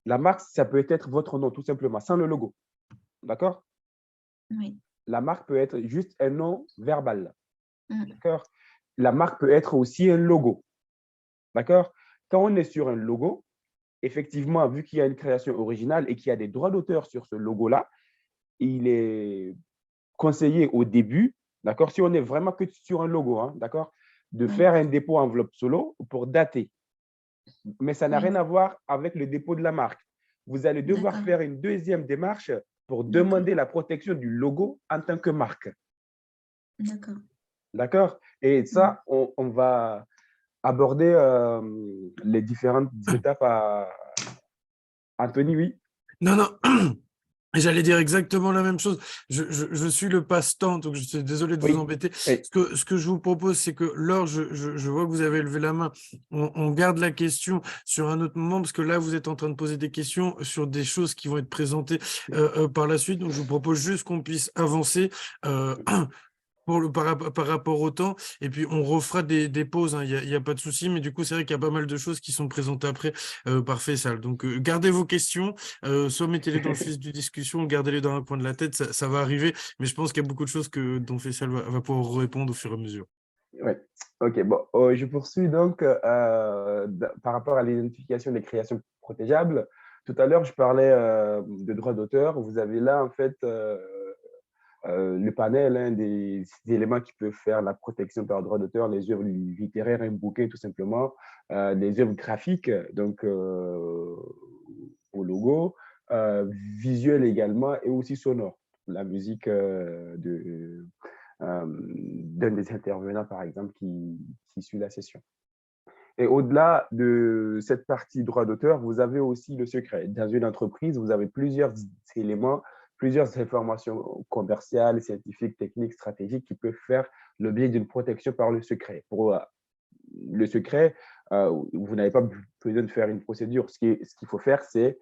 La marque, ça peut être votre nom, tout simplement, sans le logo. D'accord? oui. La marque peut être juste un nom verbal. Mm. D'accord? La marque peut être aussi un logo. D'accord? Quand on est sur un logo, effectivement, vu qu'il y a une création originale et qu'il y a des droits d'auteur sur ce logo-là, il est conseillé au début, d'accord, si on est vraiment que sur un logo, hein, d'accord, de Oui, faire un dépôt enveloppe solo pour dater. Mais ça n'a oui. rien à voir avec le dépôt de la marque. Vous allez devoir D'accord, faire une deuxième démarche pour d'accord, demander la protection du logo en tant que marque. d'accord. D'accord? Et Mm. ça, on va aborder les différentes étapes à Anthony, oui. Non, non, j'allais dire exactement la même chose. Je suis le passe-temps, donc je suis désolé de vous Oui, embêter. oui. Ce que je vous propose, c'est que Laure, je vois que vous avez levé la main. On garde la question sur un autre moment, parce que là, vous êtes en train de poser des questions sur des choses qui vont être présentées par la suite. Donc, je vous propose juste qu'on puisse avancer. Par rapport au temps, et puis on refera des pauses, hein, y a pas de souci, mais du coup, c'est vrai qu'il y a pas mal de choses qui sont présentées après par Faisal. Donc, gardez vos questions, soit mettez-les dans le fil du discussion, gardez-les dans un coin de la tête, ça va arriver, mais je pense qu'il y a beaucoup de choses dont Faisal va pouvoir répondre au fur et à mesure. Oui. OK, bon, je poursuis donc par rapport à l'identification des créations protégeables. Tout à l'heure, je parlais de droits d'auteur. Vous avez là, en fait, le panel hein, des éléments qui peuvent faire la protection par droit d'auteur, les œuvres littéraires, un bouquin tout simplement, les œuvres graphiques, donc au logo, visuel également et aussi sonore. La musique d'un des intervenants, par exemple, qui suit la session. Et au-delà de cette partie droit d'auteur, vous avez aussi le secret. Dans une entreprise, vous avez plusieurs éléments, plusieurs informations commerciales, scientifiques, techniques, stratégiques qui peuvent faire l'objet d'une protection par le secret. Pour le secret, vous n'avez pas besoin de faire une procédure. Ce qu'il faut faire, c'est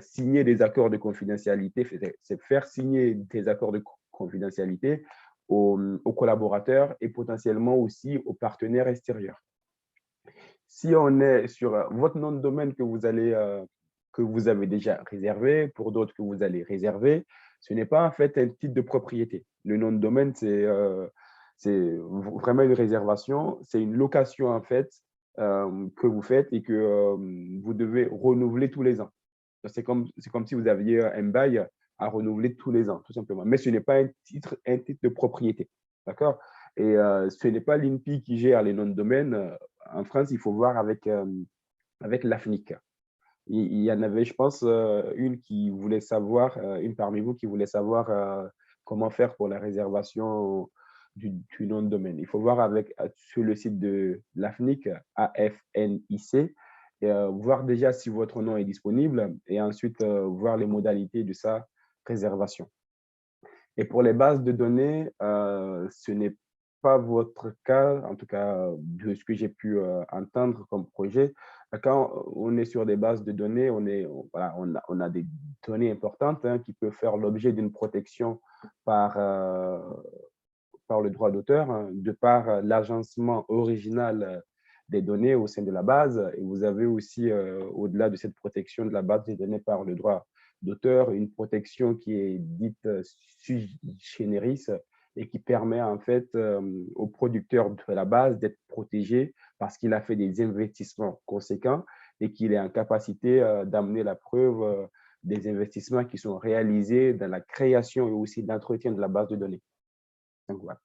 signer des accords de confidentialité, c'est faire signer des accords de confidentialité aux collaborateurs et potentiellement aussi aux partenaires extérieurs. Si on est sur votre nom de domaine que vous avez déjà réservé, pour d'autres que vous allez réserver, ce n'est pas en fait un titre de propriété. Le nom de domaine, c'est vraiment une réservation, c'est une location en fait que vous faites et que vous devez renouveler tous les ans. C'est comme si vous aviez un bail à renouveler tous les ans, tout simplement. Mais ce n'est pas un titre de propriété. D'accord? Et ce n'est pas l'INPI qui gère les noms de domaine. En France, il faut voir avec l'AFNIC. Il y en avait, je pense, une qui voulait savoir, une parmi vous qui voulait savoir comment faire pour la réservation du nom de domaine. Il faut voir sur le site de l'AFNIC, AFNIC, et voir déjà si votre nom est disponible et ensuite voir les modalités de sa réservation. Et pour les bases de données, ce n'est pas votre cas, en tout cas de ce que j'ai pu entendre comme projet. Quand on est sur des bases de données, voilà, on a des données importantes qui peuvent faire l'objet d'une protection par le droit d'auteur, de par l'agencement original des données au sein de la base. Et vous avez aussi, au-delà de cette protection de la base des données par le droit d'auteur, une protection qui est dite sui generis et qui permet en fait au producteur de la base d'être protégé parce qu'il a fait des investissements conséquents et qu'il est en capacité d'amener la preuve des investissements qui sont réalisés dans la création et aussi l'entretien de la base de données. Donc, voilà.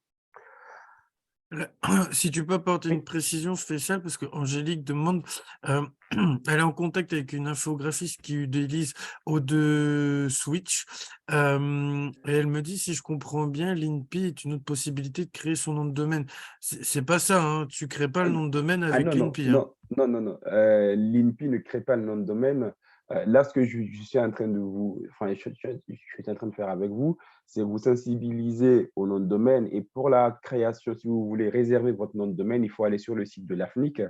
Si tu peux apporter une précision spéciale, parce que Angélique demande, elle est en contact avec une infographiste qui utilise O2 Switch, et elle me dit, si je comprends bien, l'INPI est une autre possibilité de créer son nom de domaine. C'est pas ça, hein, tu crées pas le nom de domaine avec non, l'INPI. Hein. Non. L'INPI ne crée pas le nom de domaine. Là, ce que je suis en train de je suis en train de faire avec vous, c'est vous sensibiliser au nom de domaine. Et pour la création, si vous voulez réserver votre nom de domaine, il faut aller sur le site de l'AFNIC,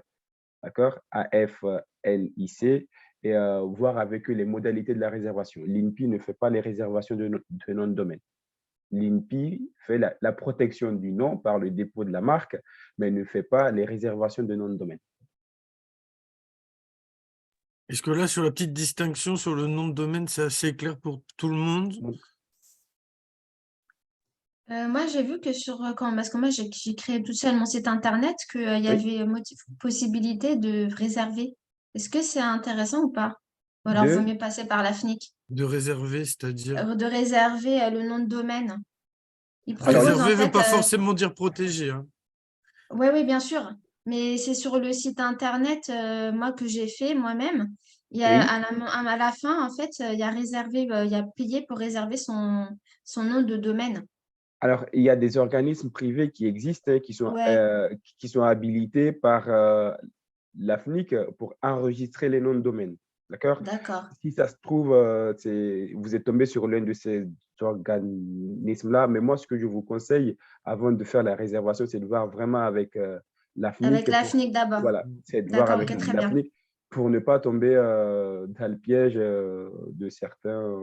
d'accord, AFNIC, et voir avec eux les modalités de la réservation. L'INPI ne fait pas les réservations de nom de domaine. L'INPI fait la protection du nom par le dépôt de la marque, mais ne fait pas les réservations de nom de domaine. Est-ce que là, sur la petite distinction sur le nom de domaine, c'est assez clair pour tout le monde? Moi, j'ai vu que parce que moi, j'ai créé toute seule mon site internet, qu'il y Oui. avait possibilité de réserver. Est-ce que c'est intéressant ou pas? Ou alors, il vaut mieux passer par la FNIC. De réserver, c'est-à-dire? De réserver le nom de domaine. Il propose Réserver en ne veut fait. pas forcément dire protéger. Hein. Oui, bien sûr. Mais c'est sur le site internet, moi, que j'ai fait moi-même. Il y a, Oui. à la fin, en fait, il y a il y a payé pour réserver son nom de domaine. Alors, il y a des organismes privés qui existent, qui sont habilités par l'AFNIC pour enregistrer les noms de domaine. D'accord? D'accord. Si ça se trouve, vous êtes tombé sur l'un de ces organismes-là, mais moi, ce que je vous conseille avant de faire la réservation, c'est de voir vraiment avec l'AFNIC. Avec la FNIC d'abord. Voilà, c'est de voir D'accord, avec ok, très bien. l'AFNIC pour ne pas tomber dans le piège de certains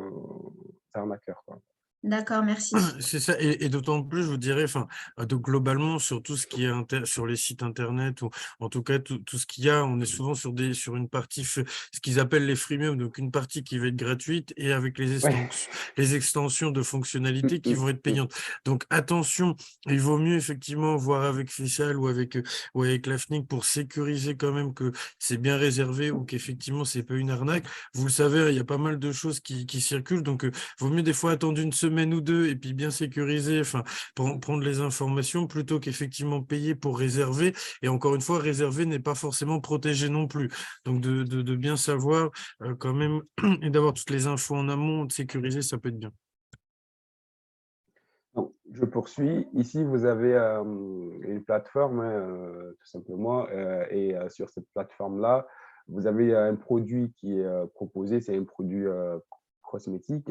arnaqueurs, quoi. D'accord, merci. C'est ça, et d'autant plus, je vous dirais, donc globalement, sur tout ce qui est sur les sites internet, ou en tout cas tout ce qu'il y a, on est souvent sur une partie, ce qu'ils appellent les freemium, donc une partie qui va être gratuite et avec les extensions de fonctionnalités qui vont être payantes. Donc attention, il vaut mieux effectivement voir avec Faisal ou avec l'AFNIC pour sécuriser quand même que c'est bien réservé ou qu'effectivement c'est pas une arnaque. Vous le savez, il y a pas mal de choses qui circulent, donc vaut mieux des fois attendre une semaine ou deux et puis bien sécuriser, prendre les informations plutôt qu'effectivement payer pour réserver. Et encore une fois, réserver n'est pas forcément protégé non plus. Donc de bien savoir quand même et d'avoir toutes les infos en amont, de sécuriser, ça peut être bien. Donc, je poursuis. Ici, vous avez une plateforme, tout simplement, et sur cette plateforme-là, vous avez un produit qui est proposé, c'est un produit cosmétique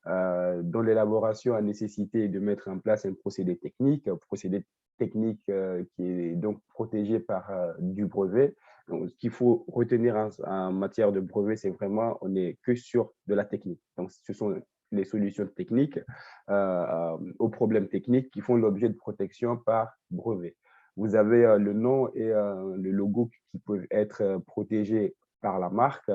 dont l'élaboration a nécessité de mettre en place un procédé technique qui est donc protégé par du brevet. Donc, ce qu'il faut retenir en matière de brevet, c'est vraiment, on n'est que sur de la technique. Donc, ce sont les solutions techniques aux problèmes techniques qui font l'objet de protection par brevet. Vous avez le nom et le logo qui peuvent être protégés par la marque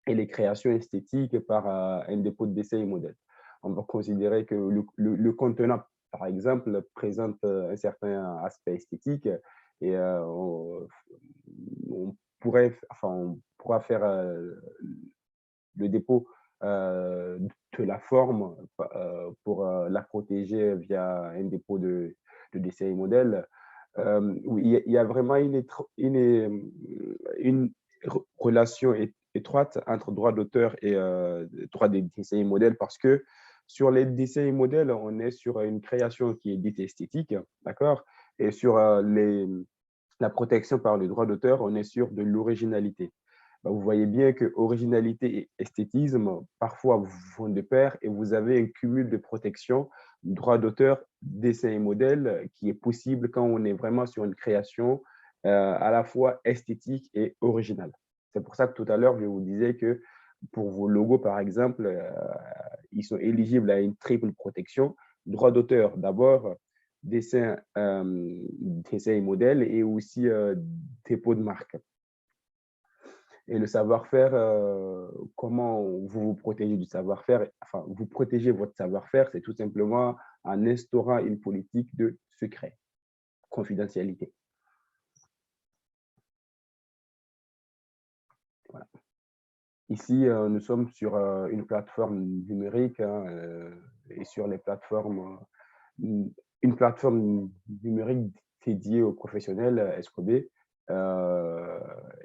et les créations esthétiques par un dépôt de décès et modèle. On va considérer que le contenant, par exemple, présente un certain aspect esthétique et on pourra faire le dépôt de la forme pour la protéger via un dépôt de décès et modèle. Il y a vraiment une relation étroite entre droit d'auteur et droit des décès et modèles parce que Sur les dessins et modèles, on est sur une création qui est dite esthétique, d'accord? Et sur la protection par le droit d'auteur, on est sur de l'originalité. Vous voyez bien que originalité et esthétisme, parfois, vont de pair et vous avez un cumul de protection, droit d'auteur, dessin et modèle, qui est possible quand on est vraiment sur une création à la fois esthétique et originale. C'est pour ça que tout à l'heure, je vous disais que pour vos logos, par exemple, ils sont éligibles à une triple protection. Droit d'auteur, d'abord, dessin et modèle et aussi dépôt de marque. Et le savoir-faire, comment vous vous protégez du savoir-faire, enfin, vous protégez votre savoir-faire, c'est tout simplement en instaurant une politique de secret, confidentialité. Voilà. Ici, nous sommes sur une plateforme numérique et sur les plateformes, une plateforme numérique dédiée aux professionnels SCOB.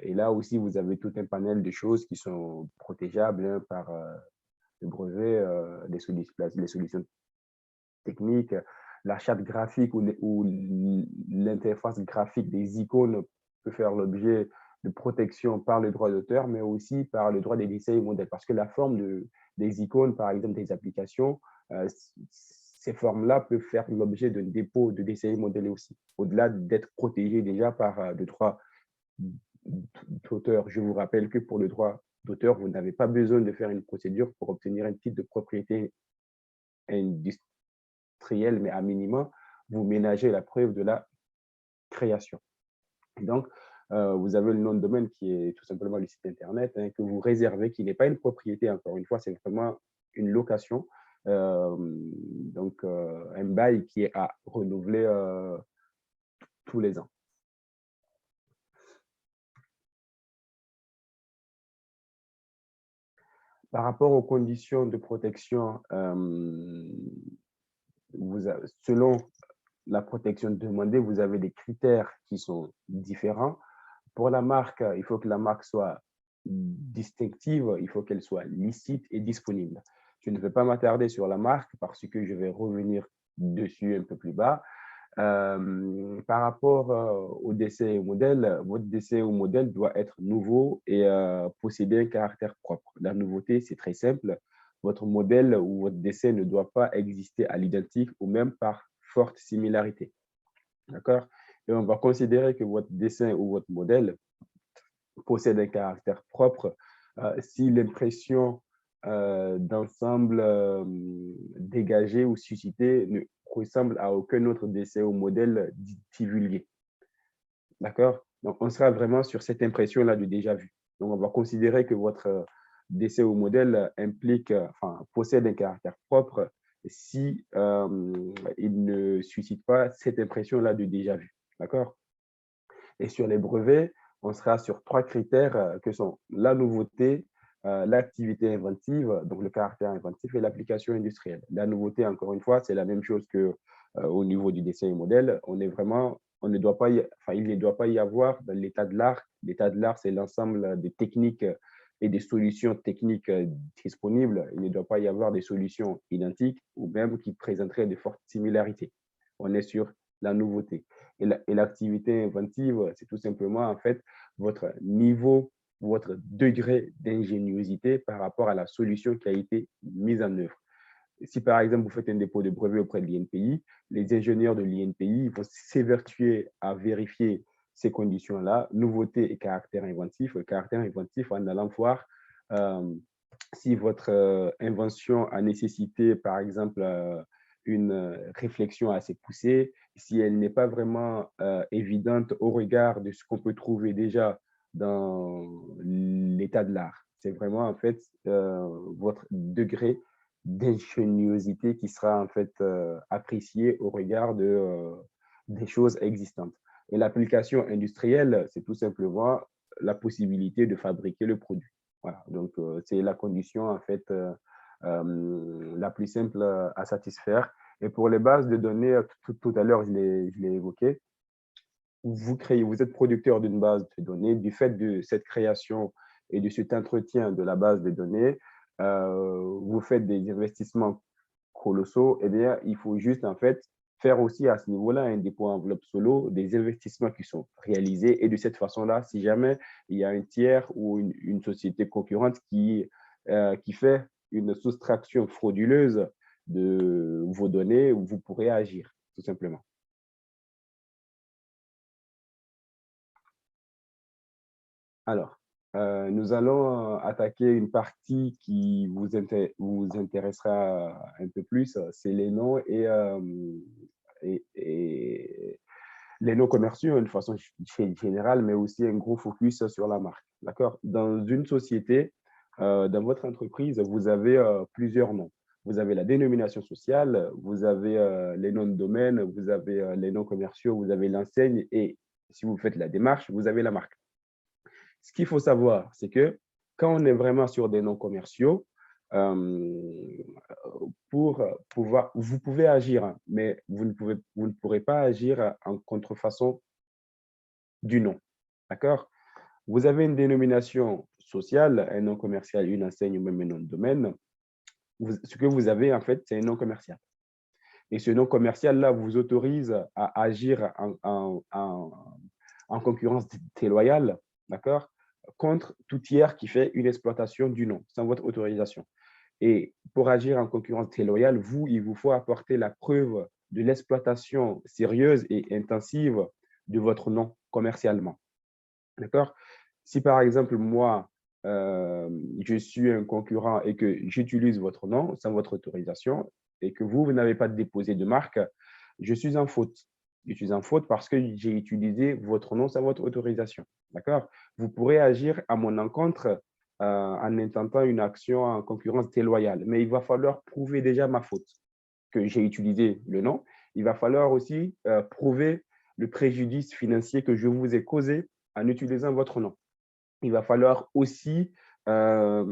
Et là aussi, vous avez tout un panel de choses qui sont protégeables par le brevet, les solutions techniques, la charte graphique ou l'interface graphique des icônes peut faire l'objet de protection par le droit d'auteur, mais aussi par le droit des dessins et modèles. Parce que la forme des icônes, par exemple des applications, ces formes-là peuvent faire l'objet d'un dépôt de dessins et modèles aussi, au-delà d'être protégées déjà par le droit d'auteur. Je vous rappelle que pour le droit d'auteur, vous n'avez pas besoin de faire une procédure pour obtenir un titre de propriété industrielle, mais à minima, vous ménagez la preuve de la création. Et donc, vous avez le nom de domaine qui est tout simplement le site internet que vous réservez, qui n'est pas une propriété, encore une fois, c'est vraiment une location. Donc, un bail qui est à renouveler tous les ans. Par rapport aux conditions de protection, selon la protection demandée, vous avez des critères qui sont différents. Pour la marque, il faut que la marque soit distinctive, il faut qu'elle soit licite et disponible. Je ne vais pas m'attarder sur la marque parce que je vais revenir dessus un peu plus bas. Par rapport au dessin et au modèle, votre dessin ou modèle doit être nouveau et posséder un caractère propre. La nouveauté, c'est très simple. Votre modèle ou votre dessin ne doit pas exister à l'identique ou même par forte similarité. D'accord? Et on va considérer que votre dessin ou votre modèle possède un caractère propre si l'impression d'ensemble dégagé ou suscité ne ressemble à aucun autre dessin ou modèle divulgué. D'accord? Donc, on sera vraiment sur cette impression-là du déjà vu. Donc, on va considérer que votre dessin ou modèle possède un caractère propre si il ne suscite pas cette impression-là du déjà vu. D'accord? Et sur les brevets, on sera sur 3 critères que sont la nouveauté, l'activité inventive, donc le caractère inventif et l'application industrielle. La nouveauté, encore une fois, c'est la même chose qu'au niveau du dessin et modèle. Il ne doit pas y avoir dans l'état de l'art. L'état de l'art, c'est l'ensemble des techniques et des solutions techniques disponibles. Il ne doit pas y avoir des solutions identiques ou même qui présenteraient de fortes similarités. On est sur la nouveauté. Et l'activité inventive, c'est tout simplement en fait votre niveau, votre degré d'ingéniosité par rapport à la solution qui a été mise en œuvre. Si par exemple vous faites un dépôt de brevet auprès de l'INPI, les ingénieurs de l'INPI vont s'évertuer à vérifier ces conditions-là, nouveauté et caractère inventif. Le caractère inventif en allant voir si votre invention a nécessité par exemple une réflexion assez poussée, si elle n'est pas vraiment évidente au regard de ce qu'on peut trouver déjà dans l'état de l'art. C'est vraiment en fait votre degré d'ingéniosité qui sera en fait apprécié au regard des choses existantes. Et l'application industrielle, c'est tout simplement la possibilité de fabriquer le produit. Voilà, donc c'est la condition en fait la plus simple à satisfaire. Et pour les bases de données, tout à l'heure, je l'ai évoqué, vous êtes producteur d'une base de données. Du fait de cette création et de cet entretien de la base de données, vous faites des investissements colossaux, eh bien, il faut juste en fait faire aussi à ce niveau-là un dépôt enveloppe solo, des investissements qui sont réalisés. Et de cette façon-là, si jamais il y a un tiers ou une société concurrente qui fait une soustraction frauduleuse de vos données, vous pourrez agir, tout simplement. Alors, nous allons attaquer une partie qui vous intéressera un peu plus, c'est les noms et les noms commerciaux de façon générale, mais aussi un gros focus sur la marque. D'accord? Dans une société, dans votre entreprise, vous avez plusieurs noms. Vous avez la dénomination sociale, vous avez les noms de domaine, vous avez les noms commerciaux, vous avez l'enseigne et si vous faites la démarche, vous avez la marque. Ce qu'il faut savoir, c'est que quand on est vraiment sur des noms commerciaux, vous pouvez agir, mais vous ne pourrez pas agir en contrefaçon du nom. D'accord? Vous avez une dénomination sociale, un nom commercial, une enseigne ou même un nom de domaine. Ce que vous avez, en fait, c'est un nom commercial. Et ce nom commercial-là vous autorise à agir en concurrence déloyale, d'accord, contre tout tiers qui fait une exploitation du nom, sans votre autorisation. Et pour agir en concurrence déloyale, il vous faut apporter la preuve de l'exploitation sérieuse et intensive de votre nom commercialement. D'accord? Si par exemple, moi, je suis un concurrent et que j'utilise votre nom sans votre autorisation et que vous n'avez pas déposé de marque, je suis en faute. Je suis en faute parce que j'ai utilisé votre nom sans votre autorisation. D'accord? Vous pourrez agir à mon encontre en intentant une action en concurrence déloyale, mais il va falloir prouver déjà ma faute, que j'ai utilisé le nom. Il va falloir aussi prouver le préjudice financier que je vous ai causé en utilisant votre nom. Il va falloir aussi faire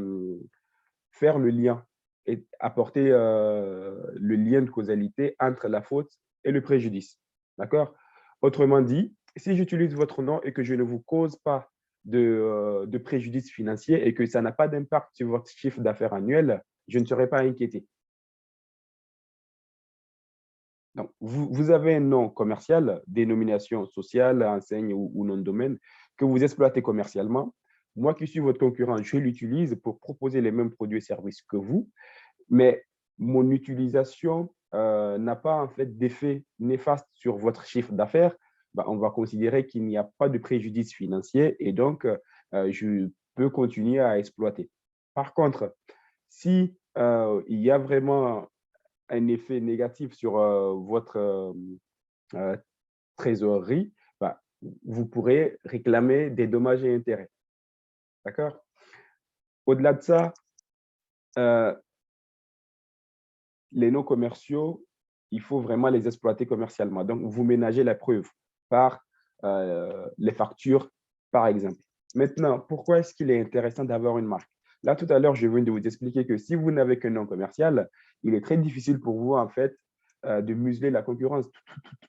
le lien et apporter le lien de causalité entre la faute et le préjudice. D'accord? Autrement dit, si j'utilise votre nom et que je ne vous cause pas de préjudice financier et que ça n'a pas d'impact sur votre chiffre d'affaires annuel, je ne serai pas inquiété. Donc, vous avez un nom commercial, dénomination sociale, enseigne ou nom de domaine que vous exploitez commercialement. Moi qui suis votre concurrent, je l'utilise pour proposer les mêmes produits et services que vous, mais mon utilisation n'a pas en fait d'effet néfaste sur votre chiffre d'affaires. On va considérer qu'il n'y a pas de préjudice financier et donc je peux continuer à exploiter. Par contre, si il y a vraiment un effet négatif sur votre trésorerie, vous pourrez réclamer des dommages et intérêts. D'accord? Au-delà de ça, les noms commerciaux, il faut vraiment les exploiter commercialement. Donc, vous ménagez la preuve par les factures, par exemple. Maintenant, pourquoi est-ce qu'il est intéressant d'avoir une marque? Là, tout à l'heure, je viens de vous expliquer que si vous n'avez qu'un nom commercial, il est très difficile pour vous, en fait, de museler la concurrence,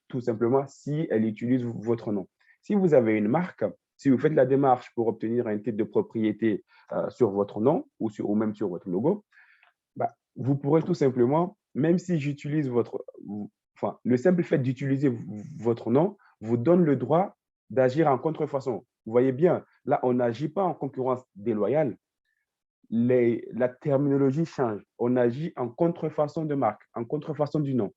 tout simplement, si elle utilise votre nom. Si vous avez une marque, si vous faites la démarche pour obtenir un titre de propriété sur votre nom ou même sur votre logo, vous pourrez tout simplement, même si j'utilise le simple fait d'utiliser votre nom vous donne le droit d'agir en contrefaçon. Vous voyez bien, là, on n'agit pas en concurrence déloyale. La terminologie change. On agit en contrefaçon de marque, en contrefaçon du nom.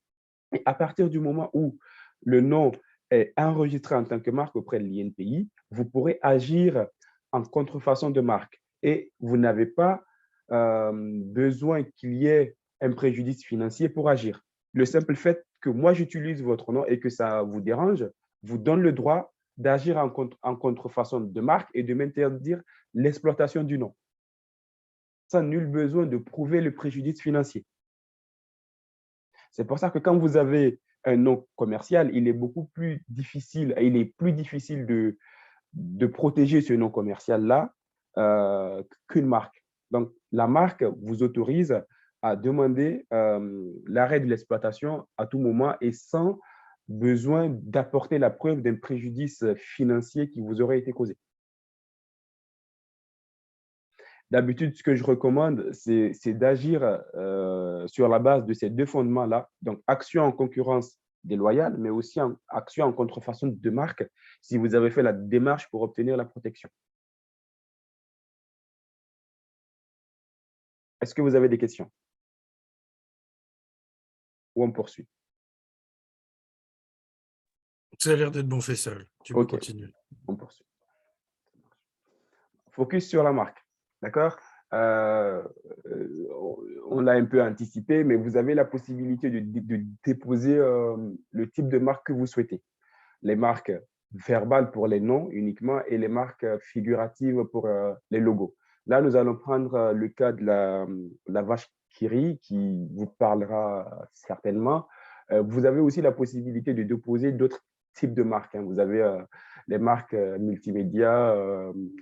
Et à partir du moment où le nom est enregistré en tant que marque auprès de l'INPI, vous pourrez agir en contrefaçon de marque. Et vous n'avez pas besoin qu'il y ait un préjudice financier pour agir. Le simple fait que moi, j'utilise votre nom et que ça vous dérange, vous donne le droit d'agir en contrefaçon de marque et de m'interdire l'exploitation du nom. Sans nul besoin de prouver le préjudice financier. C'est pour ça que quand vous avez un nom commercial, il est plus difficile de protéger ce nom commercial-là qu'une marque. Donc, la marque vous autorise à demander l'arrêt de l'exploitation à tout moment et sans besoin d'apporter la preuve d'un préjudice financier qui vous aurait été causé. D'habitude, ce que je recommande, c'est d'agir sur la base de ces deux fondements-là. Donc, action en concurrence déloyale, mais aussi action en contrefaçon de marque si vous avez fait la démarche pour obtenir la protection. Est-ce que vous avez des questions? Ou on poursuit? Ça a l'air d'être bon, Faisal. Tu peux OK, continuer. on poursuit. Focus sur la marque, d'accord? On l'a un peu anticipé, mais vous avez la possibilité de déposer le type de marque que vous souhaitez. Les marques verbales pour les noms uniquement et les marques figuratives pour les logos. Là, nous allons prendre le cas de la vache qui rit, qui vous parlera certainement. Vous avez aussi la possibilité de déposer d'autres types de marques, hein. Vous avez les marques multimédia,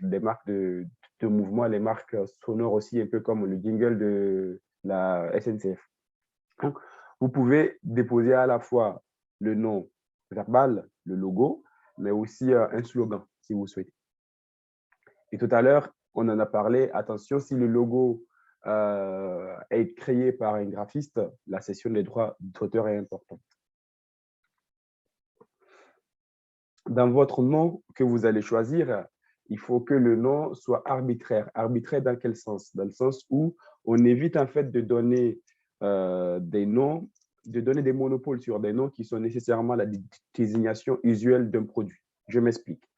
les marques de mouvement, les marques sonores aussi, un peu comme le jingle de la SNCF. Donc, vous pouvez déposer à la fois le nom verbal, le logo, mais aussi un slogan, si vous souhaitez. Et tout à l'heure, on en a parlé, attention, si le logo est créé par un graphiste, la cession des droits d'auteur est importante. Dans votre nom que vous allez choisir, il faut que le nom soit arbitraire. Arbitraire dans quel sens? Dans le sens où on évite en fait de donner des noms, de donner des monopoles sur des noms qui sont nécessairement la désignation usuelle d'un produit. Je m'explique.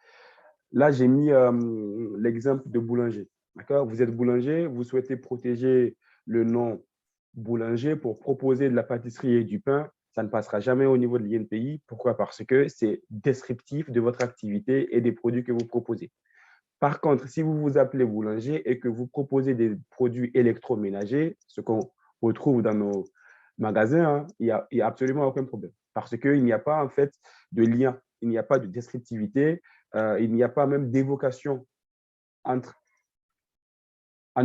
Là, j'ai mis l'exemple de boulanger. D'accord? Vous êtes boulanger, vous souhaitez protéger le nom boulanger pour proposer de la pâtisserie et du pain. Ça ne passera jamais au niveau de l'INPI. Pourquoi? Parce que c'est descriptif de votre activité et des produits que vous proposez. Par contre, si vous vous appelez boulanger et que vous proposez des produits électroménagers, ce qu'on retrouve dans nos magasins, hein, il n'y a absolument aucun problème. Parce qu'il n'y a pas en fait de lien, il n'y a pas de descriptivité, il n'y a pas même d'évocation en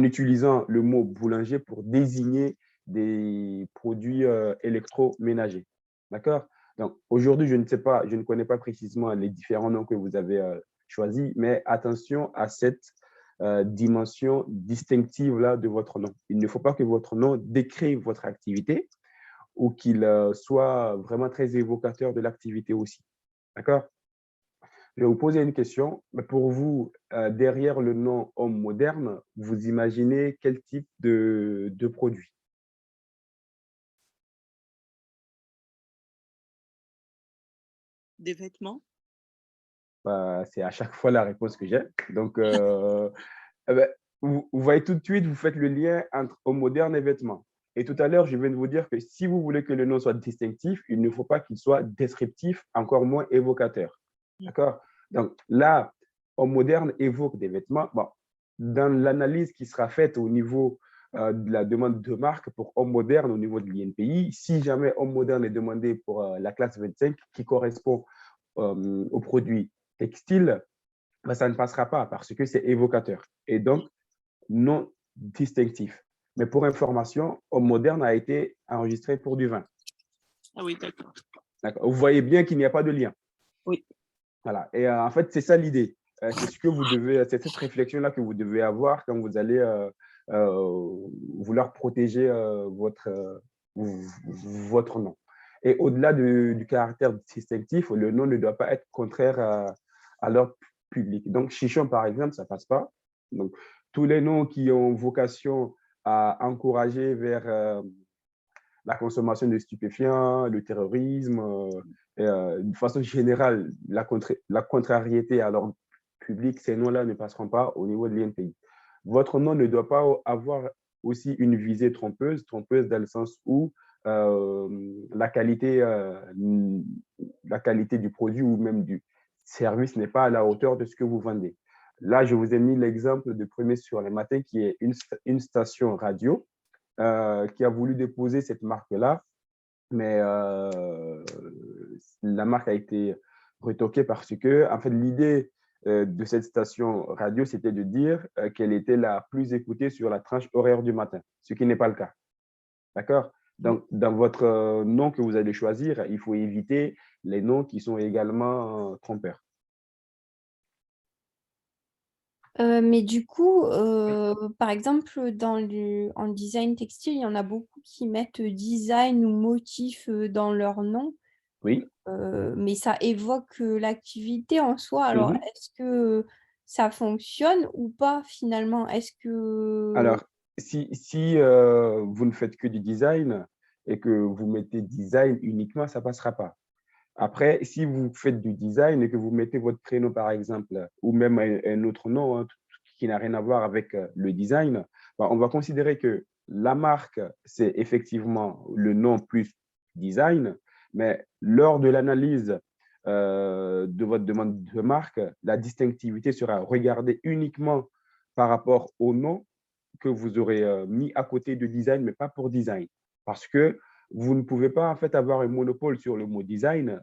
utilisant le mot boulanger pour désigner des produits électroménagers. D'accord? Donc, aujourd'hui, je ne connais pas précisément les différents noms que vous avez choisis, mais attention à cette dimension distinctive-là de votre nom. Il ne faut pas que votre nom décrive votre activité ou qu'il soit vraiment très évocateur de l'activité aussi. D'accord? Je vais vous poser une question. Pour vous, derrière le nom homme moderne, vous imaginez quel type de produit? Des vêtements? C'est à chaque fois la réponse que j'ai. Donc, vous voyez tout de suite, vous faites le lien entre homme moderne et vêtements. Et tout à l'heure, je viens de vous dire que si vous voulez que le nom soit distinctif, il ne faut pas qu'il soit descriptif, encore moins évocateur. D'accord? Donc là, homme moderne évoque des vêtements. Bon, dans l'analyse qui sera faite au niveau de la demande de marque pour homme moderne au niveau de l'INPI, si jamais homme moderne est demandé pour la classe 25 qui correspond aux produits textiles, ben, ça ne passera pas parce que c'est évocateur et donc non distinctif. Mais pour information, homme moderne a été enregistré pour du vin. Ah oui, d'accord. Vous voyez bien qu'il n'y a pas de lien. Oui. Voilà. Et en fait, c'est ça l'idée. C'est ce que vous devez, c'est cette réflexion-là que vous devez avoir quand vous allez vouloir protéger votre nom. Et au-delà du caractère distinctif, le nom ne doit pas être contraire à l'ordre public. Donc, chichon, par exemple, ça ne passe pas. Donc, tous les noms qui ont vocation à encourager vers la consommation de stupéfiants, le terrorisme, de façon générale, la contrariété à l'ordre public, ces noms-là ne passeront pas au niveau de l'INPI. Votre nom ne doit pas avoir aussi une visée trompeuse dans le sens où la qualité du produit ou même du service n'est pas à la hauteur de ce que vous vendez. Là, je vous ai mis l'exemple de Premier sur les matins, qui est une station radio qui a voulu déposer cette marque-là, mais la marque a été retoquée parce que, en fait, l'idée de cette station radio, c'était de dire qu'elle était la plus écoutée sur la tranche horaire du matin, ce qui n'est pas le cas. D'accord? Donc, dans votre nom que vous allez choisir, il faut éviter les noms qui sont également trompeurs. Mais du coup, par exemple, en design textile, il y en a beaucoup qui mettent design ou motif dans leur nom, Oui. mais ça évoque l'activité en soi. Alors, Mhm. est-ce que ça fonctionne ou pas finalement? Est-ce que... Alors, si vous ne faites que du design et que vous mettez design uniquement, ça ne passera pas. Après, si vous faites du design et que vous mettez votre prénom, par exemple, ou même un autre nom hein, qui n'a rien à voir avec le design, bah, on va considérer que la marque, c'est effectivement le nom plus design, mais lors de l'analyse de votre demande de marque, la distinctivité sera regardée uniquement par rapport au nom que vous aurez mis à côté de design, mais pas pour design. Parce que vous ne pouvez pas en fait avoir un monopole sur le mot design,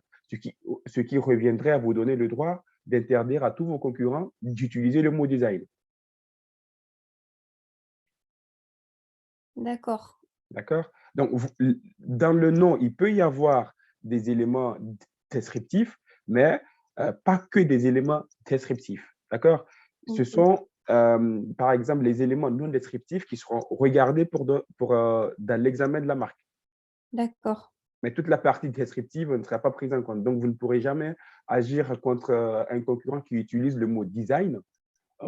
ce qui reviendrait à vous donner le droit d'interdire à tous vos concurrents d'utiliser le mot design. D'accord. D'accord? Donc, dans le nom, il peut y avoir des éléments descriptifs, mais pas que des éléments descriptifs. D'accord? Ce Ok. sont, par exemple, les éléments non descriptifs qui seront regardés dans l'examen de la marque. D'accord. Mais toute la partie descriptive ne sera pas prise en compte. Donc, vous ne pourrez jamais agir contre un concurrent qui utilise le mot design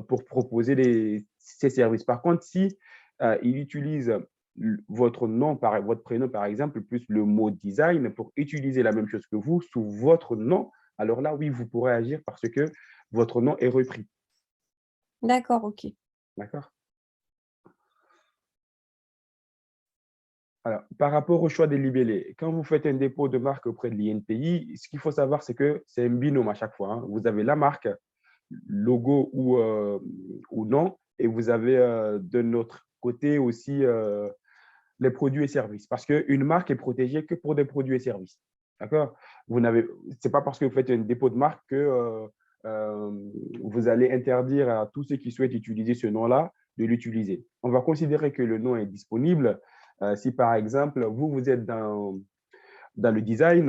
pour proposer ses services. Par contre, si il utilise votre nom, votre prénom, par exemple, plus le mot design pour utiliser la même chose que vous sous votre nom, alors là, oui, vous pourrez agir parce que votre nom est repris. D'accord, ok. D'accord? Alors, par rapport au choix des libellés, quand vous faites un dépôt de marque auprès de l'INPI, ce qu'il faut savoir, c'est que c'est un binôme à chaque fois. Hein. Vous avez la marque, logo ou non, et vous avez de notre côté aussi les produits et services. Parce qu'une marque est protégée que pour des produits et services. D'accord? Ce n'est pas parce que vous faites un dépôt de marque que vous allez interdire à tous ceux qui souhaitent utiliser ce nom-là de l'utiliser. On va considérer que le nom est disponible. Si par exemple, vous êtes dans le design,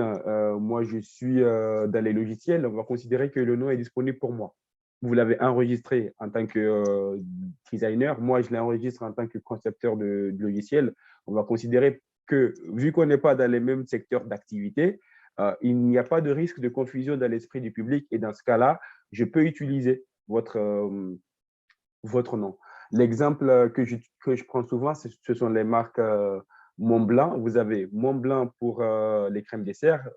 moi je suis dans les logiciels, on va considérer que le nom est disponible pour moi. Vous l'avez enregistré en tant que designer, moi je l'enregistre en tant que concepteur de logiciels. On va considérer que, vu qu'on n'est pas dans les mêmes secteurs d'activité, il n'y a pas de risque de confusion dans l'esprit du public et dans ce cas-là, je peux utiliser votre nom. L'exemple que je prends souvent, ce sont les marques Montblanc. Vous avez Montblanc pour les crèmes dessert,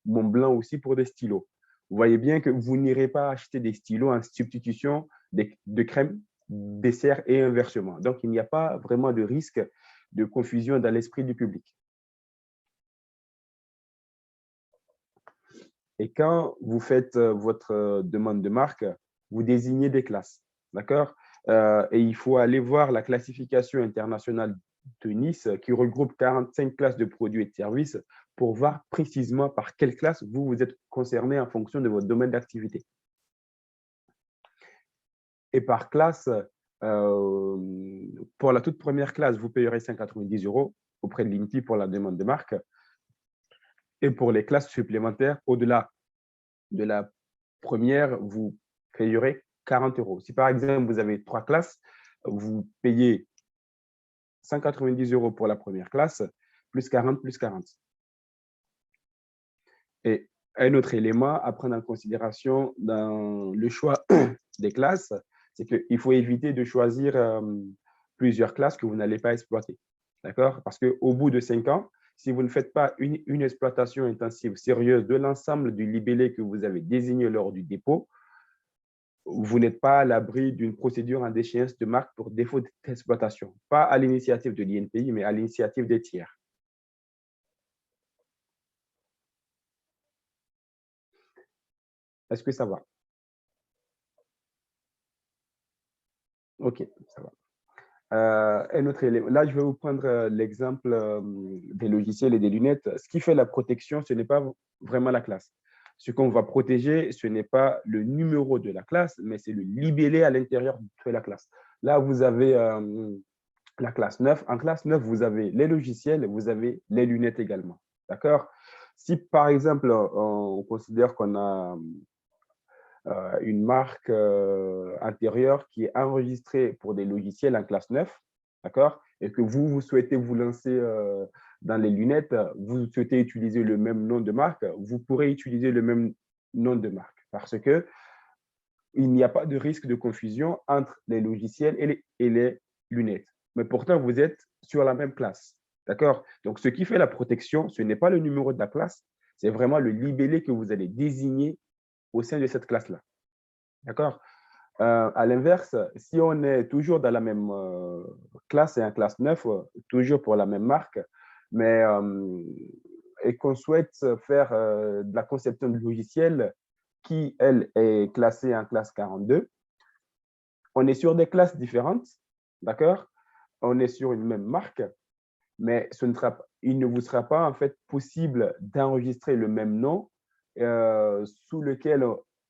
Montblanc aussi pour des stylos. Vous voyez bien que vous n'irez pas acheter des stylos en substitution de crème dessert et inversement. Donc, il n'y a pas vraiment de risque de confusion dans l'esprit du public. Et quand vous faites votre demande de marque, vous désignez des classes. D'accord? Et il faut aller voir la classification internationale de Nice qui regroupe 45 classes de produits et de services pour voir précisément par quelle classe vous êtes concerné en fonction de votre domaine d'activité. Et par classe, pour la toute première classe, vous payerez 190 € auprès de l'INPI pour la demande de marque. Et pour les classes supplémentaires, au-delà de la première, vous payerez 40 €. Si par exemple, vous avez 3 classes, vous payez 190 € pour la première classe, plus 40, plus 40. Et un autre élément à prendre en considération dans le choix des classes, c'est qu'il faut éviter de choisir plusieurs classes que vous n'allez pas exploiter. D'accord? Parce qu'au bout de 5 ans, si vous ne faites pas une exploitation intensive sérieuse de l'ensemble du libellé que vous avez désigné lors du dépôt, vous n'êtes pas à l'abri d'une procédure en déchéance de marque pour défaut d'exploitation. Pas à l'initiative de l'INPI, mais à l'initiative des tiers. Est-ce que ça va? OK, ça va. Un autre élément. Là, je vais vous prendre l'exemple des logiciels et des lunettes. Ce qui fait la protection, ce n'est pas vraiment la classe. Ce qu'on va protéger, ce n'est pas le numéro de la classe, mais c'est le libellé à l'intérieur de la classe. Là, vous avez la classe 9. En classe 9, vous avez les logiciels, vous avez les lunettes également. D'accord? Si, par exemple, on considère qu'on a une marque intérieure qui est enregistrée pour des logiciels en classe 9, d'accord? Et que vous souhaitez vous lancer dans les lunettes, vous souhaitez utiliser le même nom de marque, vous pourrez utiliser le même nom de marque parce que il n'y a pas de risque de confusion entre les logiciels et les lunettes. Mais pourtant, vous êtes sur la même classe. D'accord? Donc, ce qui fait la protection, ce n'est pas le numéro de la classe, c'est vraiment le libellé que vous allez désigner au sein de cette classe-là. D'accord? À l'inverse, si on est toujours dans la même classe et en classe 9, toujours pour la même marque, mais et qu'on souhaite faire de la conception de logiciel qui, elle, est classée en classe 42, on est sur des classes différentes, d'accord? On est sur une même marque, mais il ne vous sera pas en fait possible d'enregistrer le même nom sous lequel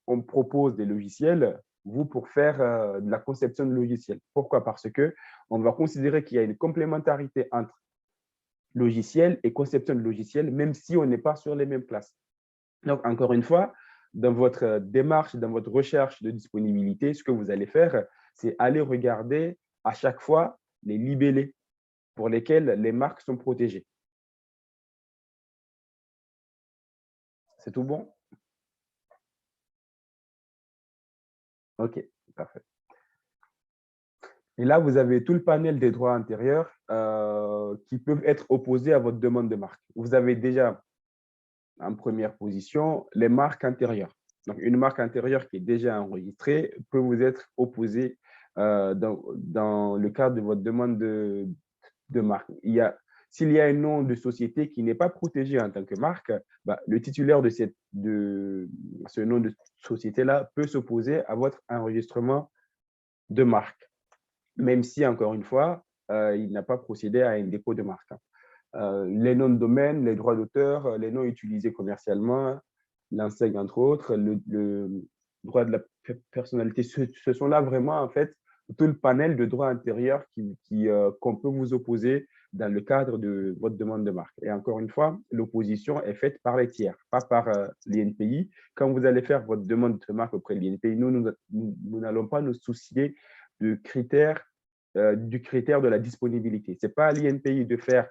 on propose des logiciels, vous, pour faire de la conception de logiciels. Pourquoi? Parce qu'on va considérer qu'il y a une complémentarité entre logiciel et conception de logiciel, même si on n'est pas sur les mêmes classes. Donc, encore une fois, dans votre démarche, dans votre recherche de disponibilité, ce que vous allez faire, c'est aller regarder à chaque fois les libellés pour lesquels les marques sont protégées. C'est tout bon? OK, parfait. Et là, vous avez tout le panel des droits antérieurs qui peuvent être opposés à votre demande de marque. Vous avez déjà en première position les marques antérieures. Donc, une marque antérieure qui est déjà enregistrée peut vous être opposée dans le cadre de votre demande de marque. S'il y a un nom de société qui n'est pas protégé en tant que marque, le titulaire de ce nom de société-là peut s'opposer à votre enregistrement de marque, même si, encore une fois, il n'a pas procédé à un dépôt de marque. Les noms de domaine, les droits d'auteur, les noms utilisés commercialement, l'enseigne, entre autres, le droit de la personnalité, ce sont là vraiment, en fait, tout le panel de droits antérieurs qu'on peut vous opposer dans le cadre de votre demande de marque. Et encore une fois, l'opposition est faite par les tiers, pas par l'INPI. Quand vous allez faire votre demande de marque auprès de l'INPI, nous n'allons pas nous soucier du critère de la disponibilité. Ce n'est pas à l'INPI de faire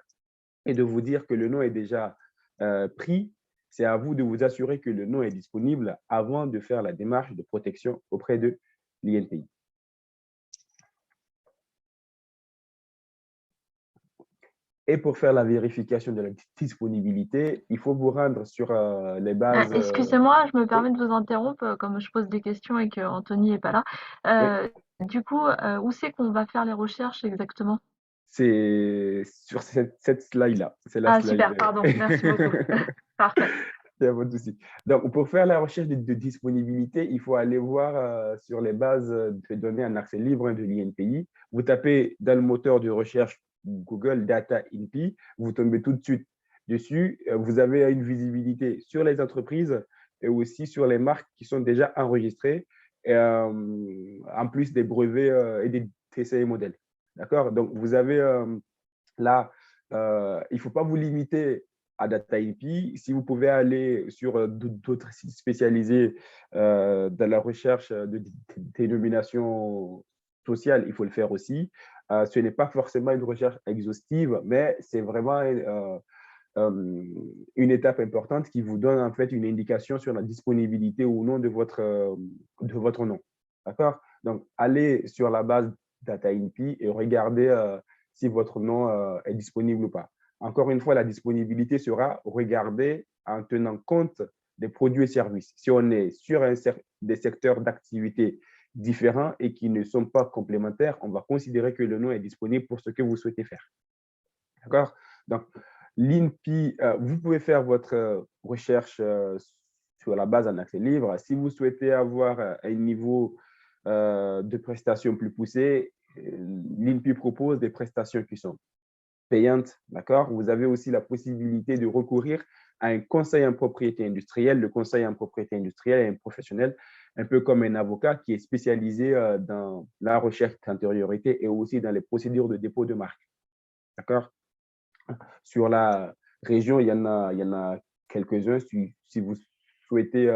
et de vous dire que le nom est déjà pris. C'est à vous de vous assurer que le nom est disponible avant de faire la démarche de protection auprès de l'INPI. Et pour faire la vérification de la disponibilité, il faut vous rendre sur les bases… Excusez-moi, je me permets de vous interrompre, comme je pose des questions et qu'Anthony n'est pas là. Du coup, où c'est qu'on va faire les recherches exactement? C'est sur cette slide-là. Ah, super, pardon, merci beaucoup. Parfait. Il n'y a pas de souci. Donc, pour faire la recherche de disponibilité, il faut aller voir sur les bases de données en accès libre de l'INPI. Vous tapez dans le moteur de recherche Google Data INPI, vous tombez tout de suite dessus. Vous avez une visibilité sur les entreprises et aussi sur les marques qui sont déjà enregistrées, en plus des brevets et des TCE modèles. D'accord? Donc, vous avez là, il ne faut pas vous limiter à Data INPI. Si vous pouvez aller sur d'autres sites spécialisés dans la recherche de dénomination sociale, il faut le faire aussi. Ce n'est pas forcément une recherche exhaustive, mais c'est vraiment une étape importante qui vous donne en fait une indication sur la disponibilité ou non de votre nom. D'accord? Donc, allez sur la base Data INPI et regardez si votre nom est disponible ou pas. Encore une fois, la disponibilité sera regardée en tenant compte des produits et services. Si on est sur des secteurs d'activité différents et qui ne sont pas complémentaires, on va considérer que le nom est disponible pour ce que vous souhaitez faire. D'accord? Donc, l'INPI, vous pouvez faire votre recherche sur la base en accès libre. Si vous souhaitez avoir un niveau de prestations plus poussé, l'INPI propose des prestations qui sont payantes, d'accord? Vous avez aussi la possibilité de recourir à un conseil en propriété industrielle. Le conseil en propriété industrielle est un professionnel, un peu comme un avocat qui est spécialisé dans la recherche d'antériorité et aussi dans les procédures de dépôt de marque, d'accord? Sur la région, il y en a quelques-uns. Si vous souhaitez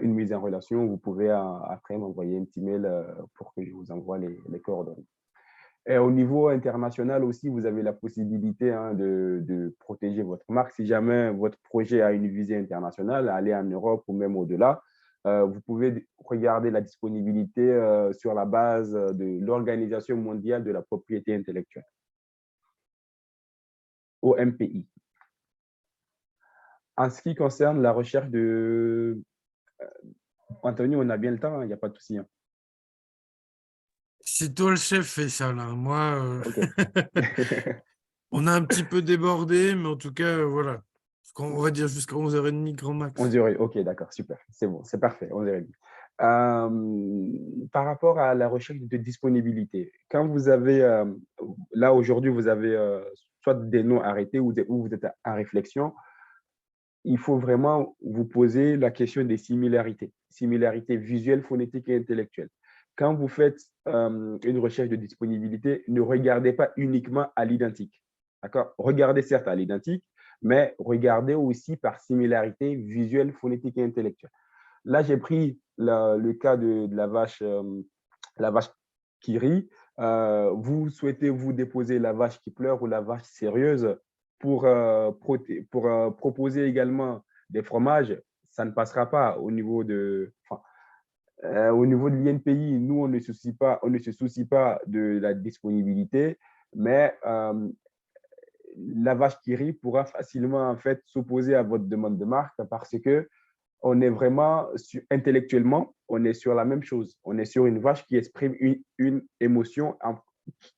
une mise en relation, vous pouvez après m'envoyer un petit mail pour que je vous envoie les coordonnées. Et au niveau international aussi, vous avez la possibilité de protéger votre marque. Si jamais votre projet a une visée internationale, aller en Europe ou même au-delà, vous pouvez regarder la disponibilité sur la base de l'Organisation mondiale de la propriété intellectuelle, OMPI. En ce qui concerne la recherche de… Anthony, on a bien le temps, il n'y a pas de souci. C'est toi le chef, fait ça là. Moi, OK. on a un petit peu débordé, mais en tout cas, voilà. On va dire jusqu'à 11h30 grand max. 11h, OK, d'accord, super. C'est bon, c'est parfait, 11h30. Par rapport à la recherche de disponibilité, quand vous avez, là aujourd'hui, vous avez soit des noms arrêtés ou vous êtes en réflexion, il faut vraiment vous poser la question des similarités visuelles, phonétiques et intellectuelles. Quand vous faites une recherche de disponibilité, ne regardez pas uniquement à l'identique. D'accord? Regardez certes à l'identique, mais regardez aussi par similarité visuelle, phonétique et intellectuelle. Là, j'ai pris le cas de la vache qui rit. Vous souhaitez vous déposer la vache qui pleure ou la vache sérieuse pour proposer également des fromages, ça ne passera pas au niveau de… au niveau de l'INPI, nous, on ne se soucie pas de la disponibilité, mais la vache qui rit pourra facilement en fait s'opposer à votre demande de marque parce que on est vraiment intellectuellement, on est sur la même chose. On est sur une vache qui exprime une émotion,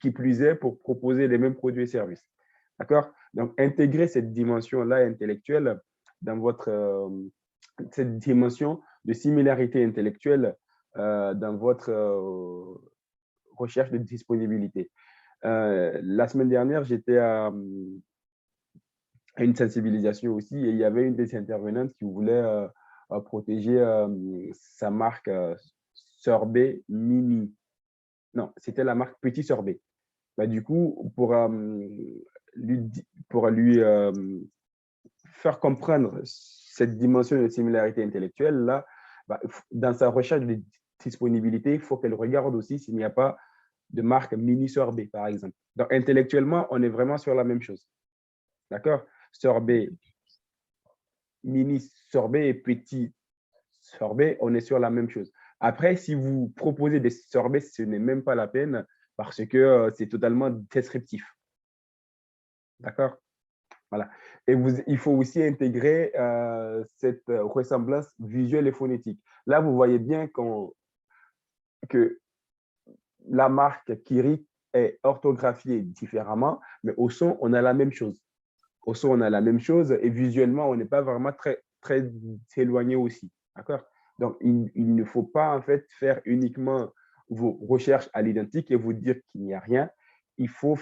qui plus est pour proposer les mêmes produits et services. D'accord? Donc, intégrer cette dimension-là intellectuelle dans cette dimension de similarité intellectuelle dans votre recherche de disponibilité. La semaine dernière, j'étais à une sensibilisation aussi et il y avait une des intervenantes qui voulait protéger sa marque Sorbet Mini. Non, c'était la marque Petit Sorbet. Bah, du coup, pour lui faire comprendre cette dimension de similarité intellectuelle, là, bah, dans sa recherche de disponibilité, il faut qu'elle regarde aussi s'il n'y a pas de marque Mini Sorbet, par exemple. Donc, intellectuellement, on est vraiment sur la même chose. D'accord? Sorbet, Mini Sorbet et Petit Sorbet, on est sur la même chose. Après, si vous proposez des sorbets, ce n'est même pas la peine parce que c'est totalement descriptif. D'accord? Voilà. Et il faut aussi intégrer cette ressemblance visuelle et phonétique. Là, vous voyez bien que la marque Kiri est orthographiée différemment, mais au son, on a la même chose. Au son, on a la même chose et visuellement, on n'est pas vraiment très, très éloigné aussi. D'accord? Donc, il ne faut pas en fait faire uniquement vos recherches à l'identique et vous dire qu'il n'y a rien. Il faut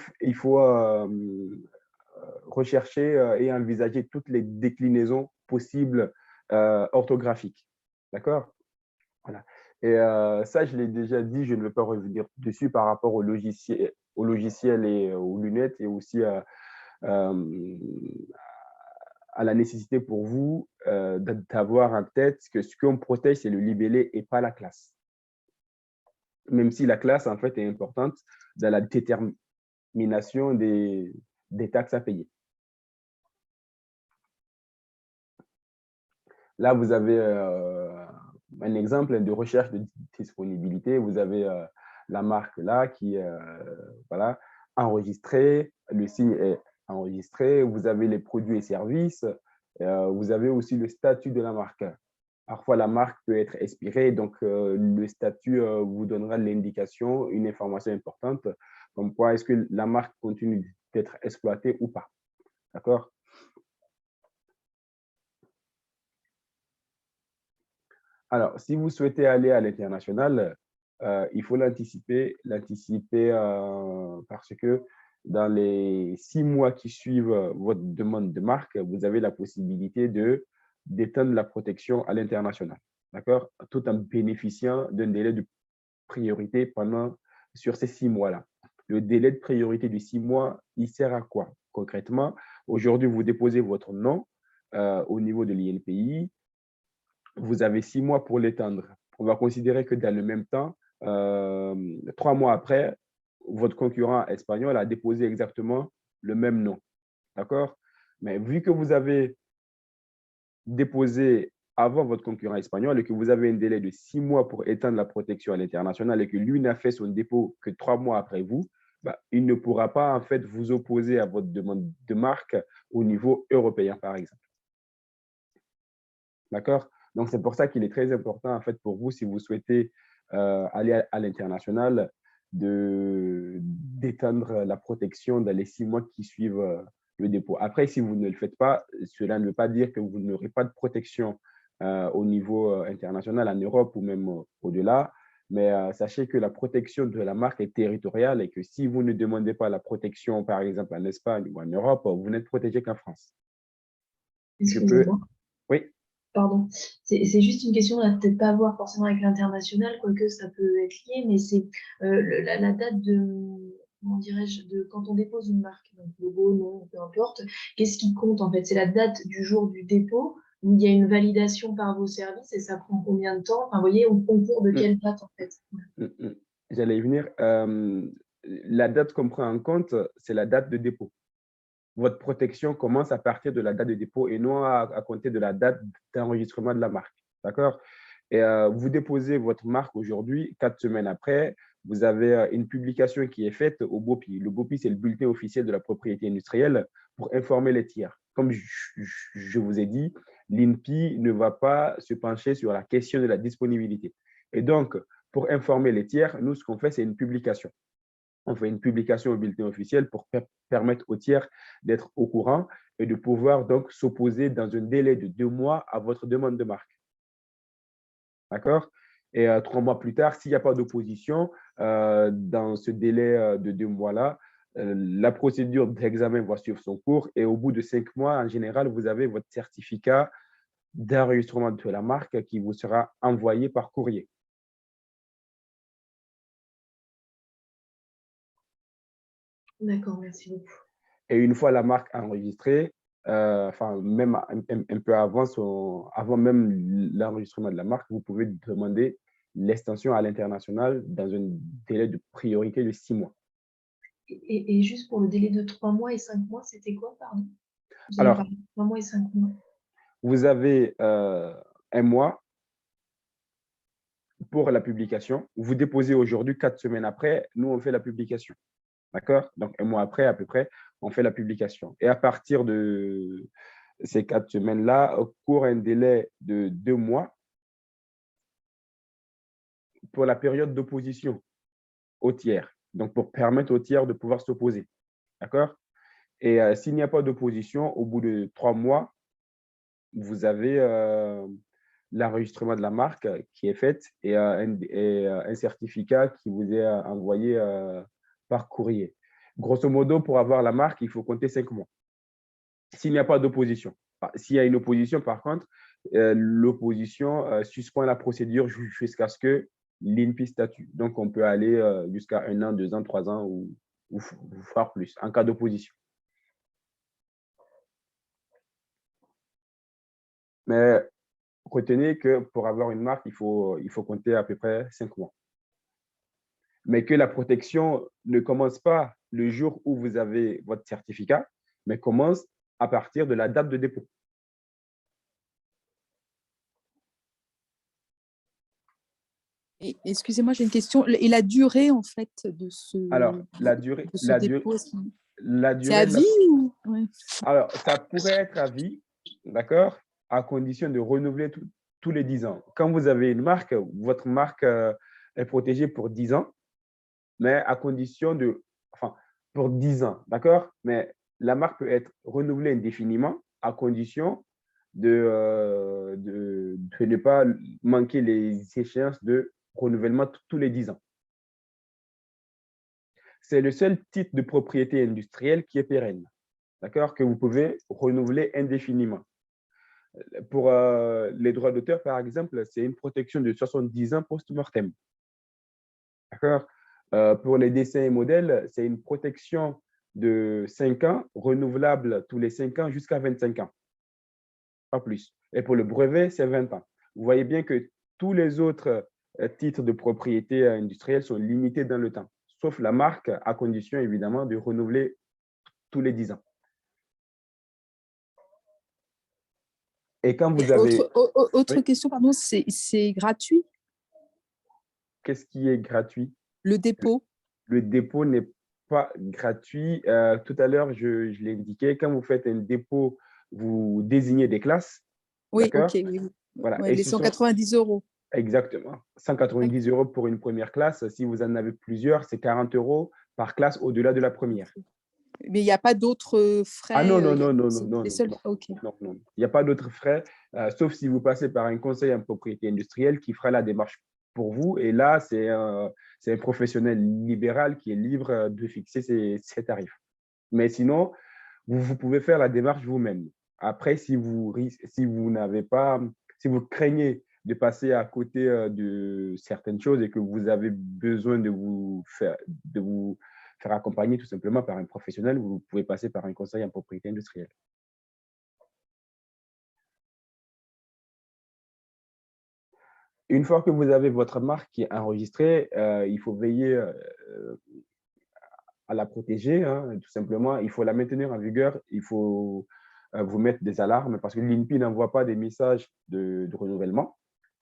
rechercher et envisager toutes les déclinaisons possibles orthographiques. D'accord? Voilà. Et ça, je l'ai déjà dit, je ne vais pas revenir dessus par rapport au logiciel et aux lunettes et aussi à la nécessité pour vous d'avoir en tête que ce qu'on protège, c'est le libellé et pas la classe. Même si la classe, en fait, est importante dans la détermination des taxes à payer. Là, vous avez un exemple de recherche de disponibilité. Vous avez la marque là qui est voilà, enregistrée, le signe est enregistré, vous avez les produits et services, vous avez aussi le statut de la marque. Parfois, la marque peut être expirée, donc le statut vous donnera l'indication, une information importante, comme quoi est-ce que la marque continue d'être exploitée ou pas. D'accord? Alors, si vous souhaitez aller à l'international, il faut l'anticiper parce que dans les 6 mois qui suivent votre demande de marque, vous avez la possibilité d'étendre la protection à l'international, d'accord? Tout en bénéficiant d'un délai de priorité sur ces 6 mois-là. Le délai de priorité de 6 mois, il sert à quoi concrètement? Aujourd'hui, vous déposez votre nom au niveau de l'INPI. vous avez 6 mois pour l'étendre. On va considérer que dans le même temps, 3 mois après, votre concurrent espagnol a déposé exactement le même nom. D'accord? Mais vu que vous avez déposé avant votre concurrent espagnol et que vous avez un délai de 6 mois pour étendre la protection à l'international et que lui n'a fait son dépôt que 3 mois après vous, bah, il ne pourra pas en fait vous opposer à votre demande de marque au niveau européen, par exemple. D'accord? Donc, c'est pour ça qu'il est très important en fait pour vous, si vous souhaitez aller à l'international, d'étendre la protection dans les 6 mois qui suivent le dépôt. Après, si vous ne le faites pas, cela ne veut pas dire que vous n'aurez pas de protection au niveau international, en Europe ou même au-delà. Mais sachez que la protection de la marque est territoriale et que si vous ne demandez pas la protection, par exemple en Espagne ou en Europe, vous n'êtes protégé qu'en France. Excusez-moi. Oui. Pardon, c'est juste une question, on n'a peut-être pas à voir forcément avec l'international, quoique ça peut être lié, mais c'est la date comment dirais-je, de quand on dépose une marque, donc logo, nom, peu importe, qu'est-ce qui compte en fait? C'est la date du jour du dépôt où il y a une validation par vos services et ça prend combien de temps? Enfin, vous voyez, on concourt de quelle date en fait? J'allais y venir. La date qu'on prend en compte, c'est la date de dépôt. Votre protection commence à partir de la date de dépôt et non à compter de la date d'enregistrement de la marque. D'accord? Et vous déposez votre marque aujourd'hui, 4 semaines après, vous avez une publication qui est faite au BOPI. Le BOPI, c'est le bulletin officiel de la propriété industrielle pour informer les tiers. Comme je vous ai dit, l'INPI ne va pas se pencher sur la question de la disponibilité. Et donc, pour informer les tiers, nous, ce qu'on fait, c'est une publication. On fait une publication au bulletin officiel pour permettre aux tiers d'être au courant et de pouvoir donc s'opposer dans un délai de 2 mois à votre demande de marque. D'accord? Et 3 mois plus tard, s'il n'y a pas d'opposition dans ce délai de 2 mois-là, la procédure d'examen va suivre son cours et au bout de 5 mois, en général, vous avez votre certificat d'enregistrement de la marque qui vous sera envoyé par courrier. D'accord, merci beaucoup. Et une fois la marque enregistrée, enfin, même un peu avant même l'enregistrement de la marque, vous pouvez demander l'extension à l'international dans un délai de priorité de 6 mois. Et juste pour le délai de 3 mois et 5 mois, c'était quoi, pardon? Vous avez Alors, parlé de 3 mois et 5 mois. vous avez 1 mois pour la publication. Vous déposez aujourd'hui, 4 semaines après, nous, on fait la publication. D'accord? Donc, 1 mois après, à peu près, on fait la publication. Et à partir de ces 4 semaines-là, court un délai de 2 mois pour la période d'opposition au tiers. Donc, pour permettre au tiers de pouvoir s'opposer. D'accord? Et s'il n'y a pas d'opposition, au bout de 3 mois, vous avez l'enregistrement de la marque qui est fait et un certificat qui vous est envoyé par courrier. Grosso modo, pour avoir la marque, il faut compter 5 mois. S'il n'y a pas d'opposition. S'il y a une opposition, par contre, l'opposition suspend la procédure jusqu'à ce que l'INPI statue. Donc, on peut aller jusqu'à 1 an, 2 ans, 3 ans ou voire plus en cas d'opposition. Mais retenez que pour avoir une marque, il faut compter à peu près 5 mois. Mais que la protection ne commence pas le jour où vous avez votre certificat, mais commence à partir de la date de dépôt. Excusez-moi, j'ai une question. Et la durée, en fait, de ce, Alors, la durée, de ce dépôt, c'est à vie ou... Ouais. Alors, ça pourrait être à vie, d'accord, à condition de renouveler tous les 10 ans. Quand vous avez une marque, votre marque est protégée pour 10 ans, mais à condition de, enfin, pour 10 ans, d'accord? Mais la marque peut être renouvelée indéfiniment à condition de ne pas manquer les échéances de renouvellement tous les 10 ans. C'est le seul titre de propriété industrielle qui est pérenne, d'accord, que vous pouvez renouveler indéfiniment. Pour les droits d'auteur, par exemple, c'est une protection de 70 ans post-mortem. D'accord? Pour les dessins et modèles, c'est une protection de 5 ans, renouvelable tous les 5 ans jusqu'à 25 ans. Pas plus. Et pour le brevet, c'est 20 ans. vous voyez bien que tous les autres titres de propriété industrielle sont limités dans le temps, sauf la marque, à condition évidemment de renouveler tous les 10 ans. Et quand vous avez… Autre Oui, question, pardon, c'est gratuit, qu'est-ce qui est gratuit? le dépôt? Le dépôt n'est pas gratuit. Tout à l'heure, je l'ai indiqué, quand vous faites un dépôt, vous désignez des classes, Oui, ok, d'accord? oui. Voilà. Ouais, Et les ce sont 190 euros. exactement 190 euros pour une première classe. Si vous en avez plusieurs, c'est 40 euros par classe au-delà de la première. Mais il n'y a pas d'autres Ah frais, non, non, il y a- non, non, non, c'est non, les non, seuls. non, Ok. non, non. Il n'y a pas d'autres frais, sauf si vous passez par un conseiller en propriété industrielle qui fera la démarche pour vous. Et là, c'est un professionnel libéral qui est libre de fixer ses tarifs. Mais sinon, vous pouvez faire la démarche vous-même. Après, si vous n'avez pas, si vous craignez de passer à côté de certaines choses et que vous avez besoin de vous faire accompagner tout simplement par un professionnel, vous pouvez passer par un conseil en propriété industrielle. Une fois que vous avez votre marque qui est enregistrée, il faut veiller à la protéger, hein, tout simplement. Il faut la maintenir en vigueur. Il faut vous mettre des alarmes parce que l'INPI n'envoie pas des messages de renouvellement,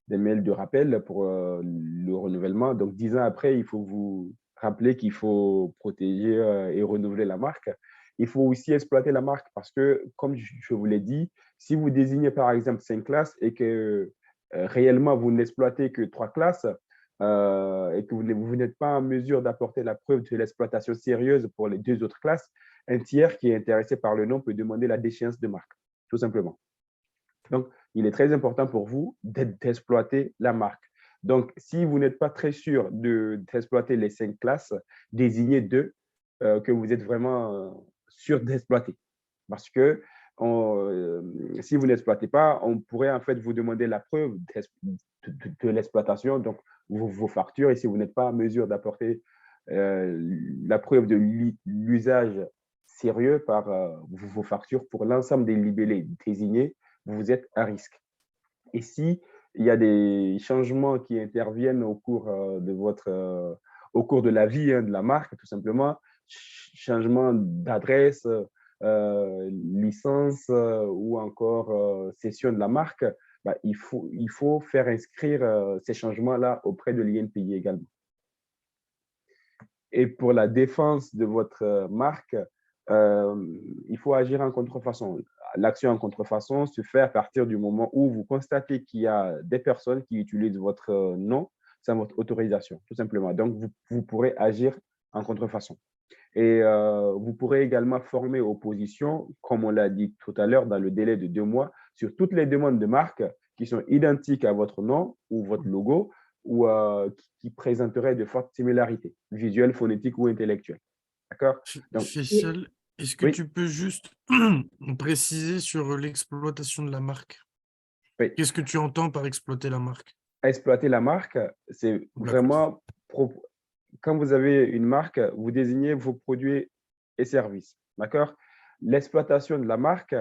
des mails de rappel pour le renouvellement. Donc, 10 ans après, il faut vous rappeler qu'il faut protéger et renouveler la marque. Il faut aussi exploiter la marque parce que, comme je vous l'ai dit, si vous désignez par exemple 5 classes et que réellement vous n'exploitez que 3 classes et que vous n'êtes pas en mesure d'apporter la preuve de l'exploitation sérieuse pour les 2 autres classes, un tiers qui est intéressé par le nom peut demander la déchéance de marque, tout simplement. Donc, il est très important pour vous d'exploiter la marque. Donc, si vous n'êtes pas très sûr d'exploiter les 5 classes, désignez 2 que vous êtes vraiment sûr d'exploiter. Parce que si vous n'exploitez pas, on pourrait en fait vous demander la preuve de l'exploitation, donc vos factures, et si vous n'êtes pas en mesure d'apporter la preuve de l'usage sérieux par vos factures pour l'ensemble des libellés désignés, vous êtes à risque. Et si il y a des changements qui interviennent au cours de la vie de la marque, tout simplement, changement d'adresse, licence ou encore cession de la marque, bah, il faut faire inscrire ces changements-là auprès de l'INPI également. Et pour la défense de votre marque, il faut agir en contrefaçon. L'action en contrefaçon se fait à partir du moment où vous constatez qu'il y a des personnes qui utilisent votre nom sans votre autorisation, tout simplement. Donc, vous pourrez agir en contrefaçon. Et vous pourrez également former opposition, comme on l'a dit tout à l'heure, dans le délai de 2 mois, sur toutes les demandes de marque qui sont identiques à votre nom ou votre logo ou qui présenteraient de fortes similarités, visuelles, phonétiques ou intellectuelles. D'accord? Donc, Faisal, est-ce que oui, tu peux juste préciser sur l'exploitation de la marque? oui. Qu'est-ce que tu entends par exploiter la marque? Exploiter la marque, c'est D'accord. vraiment… Quand vous avez une marque, vous désignez vos produits et services. D'accord? L'exploitation de la marque,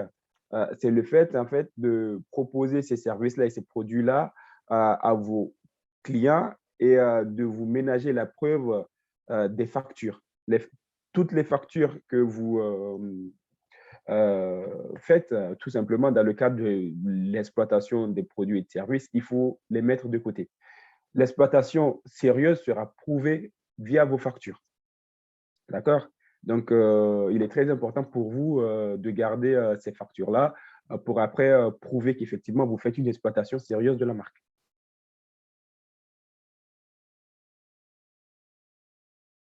c'est le fait, en fait, de proposer ces services-là et ces produits-là à vos clients et de vous ménager la preuve des factures. Toutes les factures que vous faites, tout simplement, dans le cadre de l'exploitation des produits et de services, il faut les mettre de côté. L'exploitation sérieuse sera prouvée via vos factures. D'accord? Donc, il est très important pour vous de garder ces factures-là pour après prouver qu'effectivement, vous faites une exploitation sérieuse de la marque.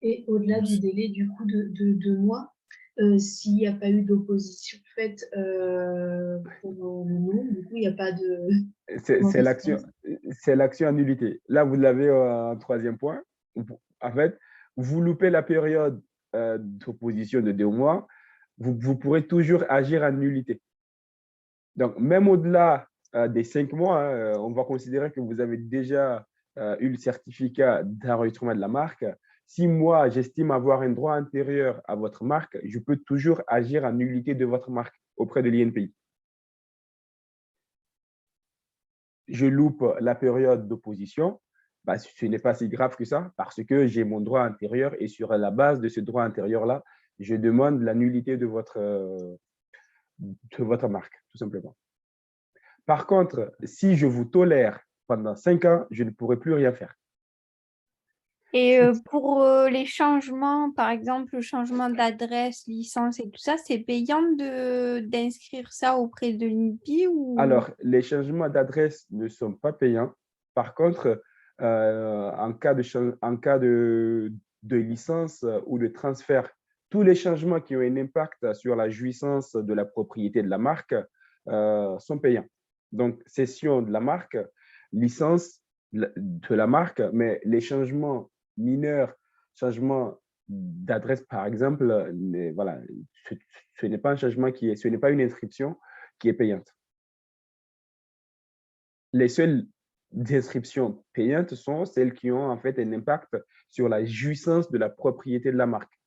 Et au-delà du délai du coup de 2 mois, s'il n'y a pas eu d'opposition faite pour le nom, du coup, il n'y a pas de… Comment C'est ça se passe? l'action en nullité. Là, vous l'avez en 3e point. En fait, vous loupez la période d'opposition de 2 mois, vous pourrez toujours agir en nullité. Donc, même au-delà des 5 mois, hein, on va considérer que vous avez déjà eu le certificat d'enregistrement de la marque. Si moi, j'estime avoir un droit antérieur à votre marque, je peux toujours agir en nullité de votre marque auprès de l'INPI. je loupe la période d'opposition, bah, ce n'est pas si grave que ça parce que j'ai mon droit intérieur et sur la base de ce droit intérieur-là, je demande la nullité de votre marque, tout simplement. Par contre, si je vous tolère pendant 5 ans, je ne pourrai plus rien faire. Et pour les changements, par exemple, le changement d'adresse, licence et tout ça, c'est payant d'inscrire ça auprès de l'INPI ou... Alors, les changements d'adresse ne sont pas payants. Par contre, en cas de licence ou de transfert, tous les changements qui ont un impact sur la jouissance de la propriété de la marque sont payants. Donc, cession de la marque, licence de la marque, mais les changements mineurs, changements d'adresse, par exemple, voilà, ce n'est pas un changement ce n'est pas une inscription qui est payante. Les seules inscriptions payantes sont celles qui ont en fait un impact sur la jouissance de la propriété de la marque.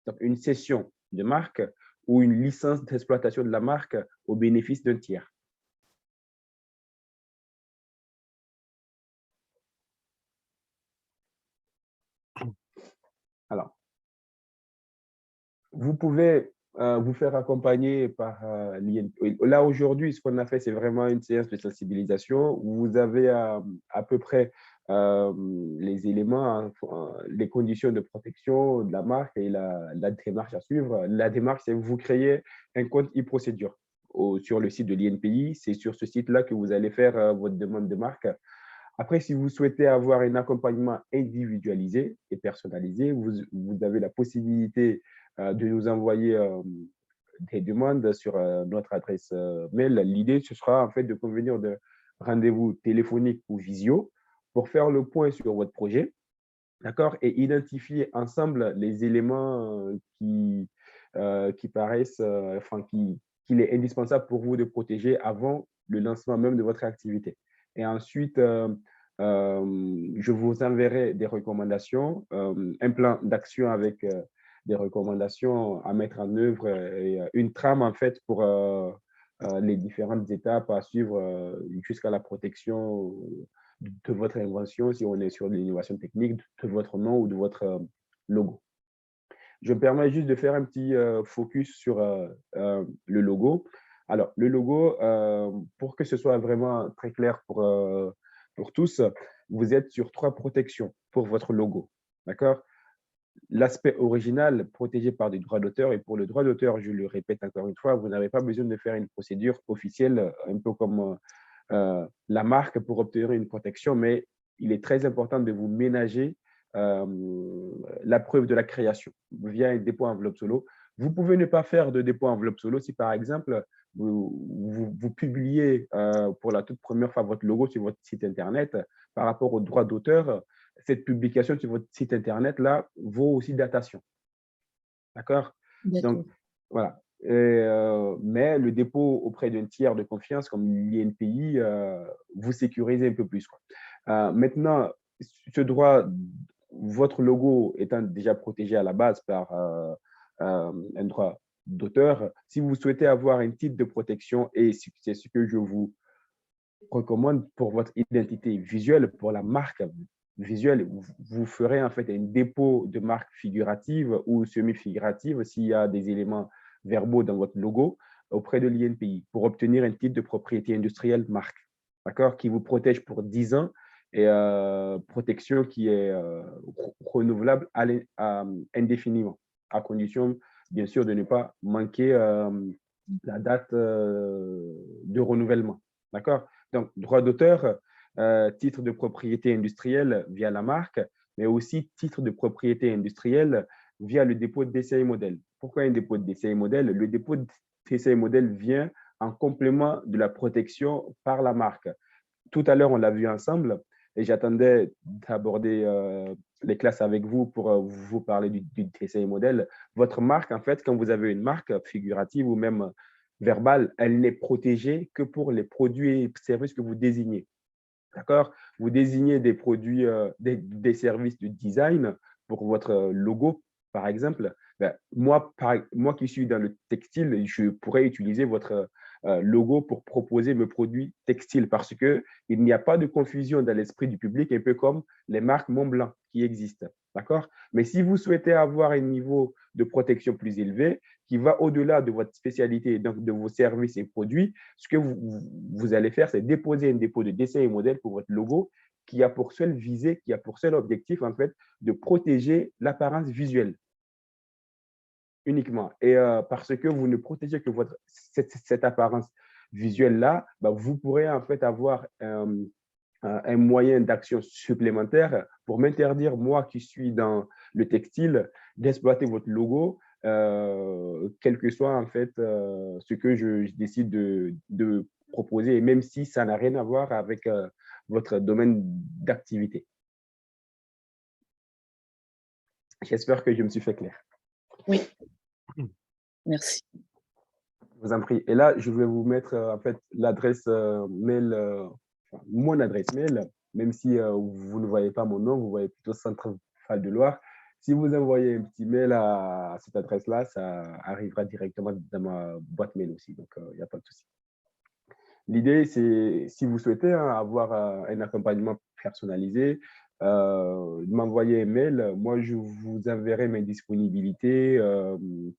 Donc, une cession de marque ou une licence d'exploitation de la marque au bénéfice d'un tiers. Alors, vous pouvez vous faire accompagner par l'INPI. Là, aujourd'hui, ce qu'on a fait, c'est vraiment une séance de sensibilisation. Vous avez à peu près les éléments, les conditions de protection de la marque et la démarche à suivre. La démarche, c'est vous créez un compte e-procédure sur le site de l'INPI. C'est sur ce site-là que vous allez faire votre demande de marque. Après, si vous souhaitez avoir un accompagnement individualisé et personnalisé, vous avez la possibilité de nous envoyer des demandes sur notre adresse mail. L'idée, ce sera en fait de convenir de rendez-vous téléphonique ou visio pour faire le point sur votre projet, d'accord, et identifier ensemble les éléments qui paraissent, qu'il est indispensable pour vous de protéger avant le lancement même de votre activité. Et ensuite, je vous enverrai des recommandations, un plan d'action avec des recommandations à mettre en œuvre et une trame en fait pour les différentes étapes à suivre jusqu'à la protection de votre invention, si on est sur l'innovation technique, de votre nom ou de votre logo. Je me permets juste de faire un petit focus sur le logo. Alors, le logo, pour que ce soit vraiment très clair pour tous, vous êtes sur 3 protections pour votre logo. D'accord? L'aspect original protégé par des droits d'auteur. Et pour le droit d'auteur, je le répète encore une fois, vous n'avez pas besoin de faire une procédure officielle, un peu comme la marque pour obtenir une protection, mais il est très important de vous ménager la preuve de la création via un dépôt enveloppe solo. Vous pouvez ne pas faire de dépôt enveloppe solo si, par exemple, vous publiez pour la toute première fois votre logo sur votre site Internet par rapport aux droits d'auteur. Cette publication sur votre site Internet-là vaut aussi datation. D'accord? Donc, voilà. Mais le dépôt auprès d'un tiers de confiance comme l'INPI, vous sécurisez un peu plus, quoi. Maintenant, ce droit, votre logo étant déjà protégé à la base par un droit d'auteur, si vous souhaitez avoir un titre de protection, et c'est ce que je vous recommande pour votre identité visuelle, pour la marque visuelle, vous ferez en fait un dépôt de marque figurative ou semi-figurative s'il y a des éléments verbaux dans votre logo auprès de l'INPI pour obtenir un titre de propriété industrielle marque, d'accord, qui vous protège pour 10 ans et protection qui est renouvelable indéfiniment, à condition, bien sûr, de ne pas manquer la date de renouvellement. D'accord? Donc, droit d'auteur, titre de propriété industrielle via la marque, mais aussi titre de propriété industrielle via le dépôt d'essai et modèle. Pourquoi un dépôt d'essai et modèle? Le dépôt d'essai et modèle vient en complément de la protection par la marque. Tout à l'heure, on l'a vu ensemble et j'attendais d'aborder les classes avec vous pour vous parler du essai et modèle. Votre marque, en fait, quand vous avez une marque figurative ou même verbale, elle n'est protégée que pour les produits et services que vous désignez. D'accord? Vous désignez des produits, des services de design pour votre logo, par exemple. Ben, moi qui suis dans le textile, je pourrais utiliser votre logo pour proposer mes produits textiles parce qu'il n'y a pas de confusion dans l'esprit du public, un peu comme les marques Montblanc qui existent. D'accord? Mais si vous souhaitez avoir un niveau de protection plus élevé, qui va au-delà de votre spécialité, donc de vos services et produits, ce que vous allez faire, c'est déposer un dépôt de dessin et modèle pour votre logo qui a pour seule visée, qui a pour seul objectif, en fait, de protéger l'apparence visuelle uniquement. Et parce que vous ne protégez que cette apparence visuelle-là, bah, vous pourrez en fait avoir un moyen d'action supplémentaire pour m'interdire, moi qui suis dans le textile, d'exploiter votre logo, quel que soit en fait ce que je décide de proposer, et même si ça n'a rien à voir avec votre domaine d'activité. J'espère que je me suis fait clair. Oui, merci. Je vous en prie. Et là, je vais vous mettre en fait l'adresse mail, mon adresse mail, même si vous ne voyez pas mon nom, vous voyez plutôt Centre Val de Loire. Si vous envoyez un petit mail à cette adresse-là, ça arrivera directement dans ma boîte mail aussi, donc il n'y a pas de souci. L'idée, c'est, si vous souhaitez avoir un accompagnement personnalisé, m'envoyer un mail. Moi, je vous enverrai mes disponibilités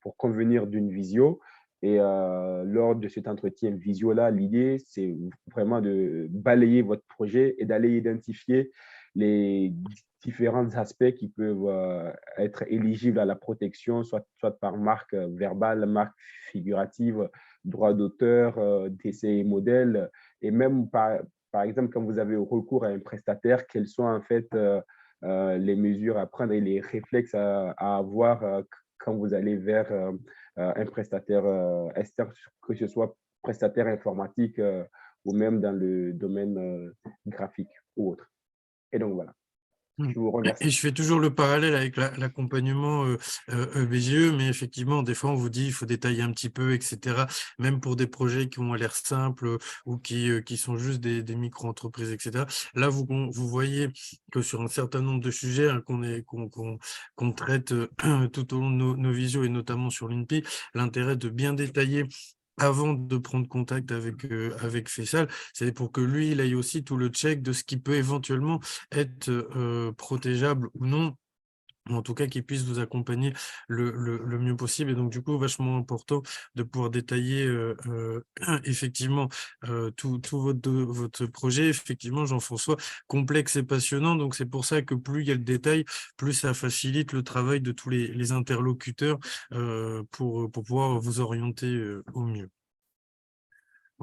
pour convenir d'une visio. Et lors de cet entretien visio-là, l'idée, c'est vraiment de balayer votre projet et d'aller identifier les différents aspects qui peuvent être éligibles à la protection, soit par marque verbale, marque figurative, droit d'auteur, d'essai et modèle, et même par exemple, quand vous avez recours à un prestataire, quelles sont en fait les mesures à prendre et les réflexes à avoir quand vous allez vers un prestataire externe, que ce soit prestataire informatique ou même dans le domaine graphique ou autre. Et donc voilà. Je vous remercie. Et je fais toujours le parallèle avec l'accompagnement BGE, mais effectivement, des fois, on vous dit il faut détailler un petit peu, etc. Même pour des projets qui ont l'air simples ou qui sont juste des micro-entreprises, etc. Là, vous voyez que sur un certain nombre de sujets qu'on traite tout au long de nos visios et notamment sur l'INPI, l'intérêt de bien détailler avant de prendre contact avec Faisal, c'est pour que lui, il aille aussi tout le check de ce qui peut éventuellement être protégeable ou non, ou en tout cas qu'il puisse vous accompagner le mieux possible. Et donc, du coup, vachement important de pouvoir détailler effectivement tout votre projet. Effectivement, Jean-François, complexe et passionnant. Donc, c'est pour ça que plus il y a le détail, plus ça facilite le travail de tous les interlocuteurs pour pouvoir vous orienter au mieux.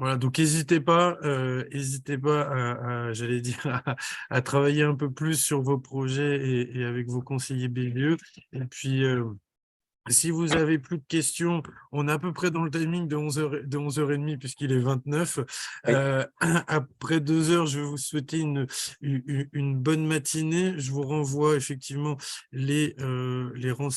Voilà, donc n'hésitez pas j'allais dire, à travailler un peu plus sur vos projets et avec vos conseillers BDE. Et puis, si vous avez plus de questions, on est à peu près dans le timing de 11h30 puisqu'il est 29. Après 2 heures, je vais vous souhaiter une bonne matinée. Je vous renvoie effectivement les renseignements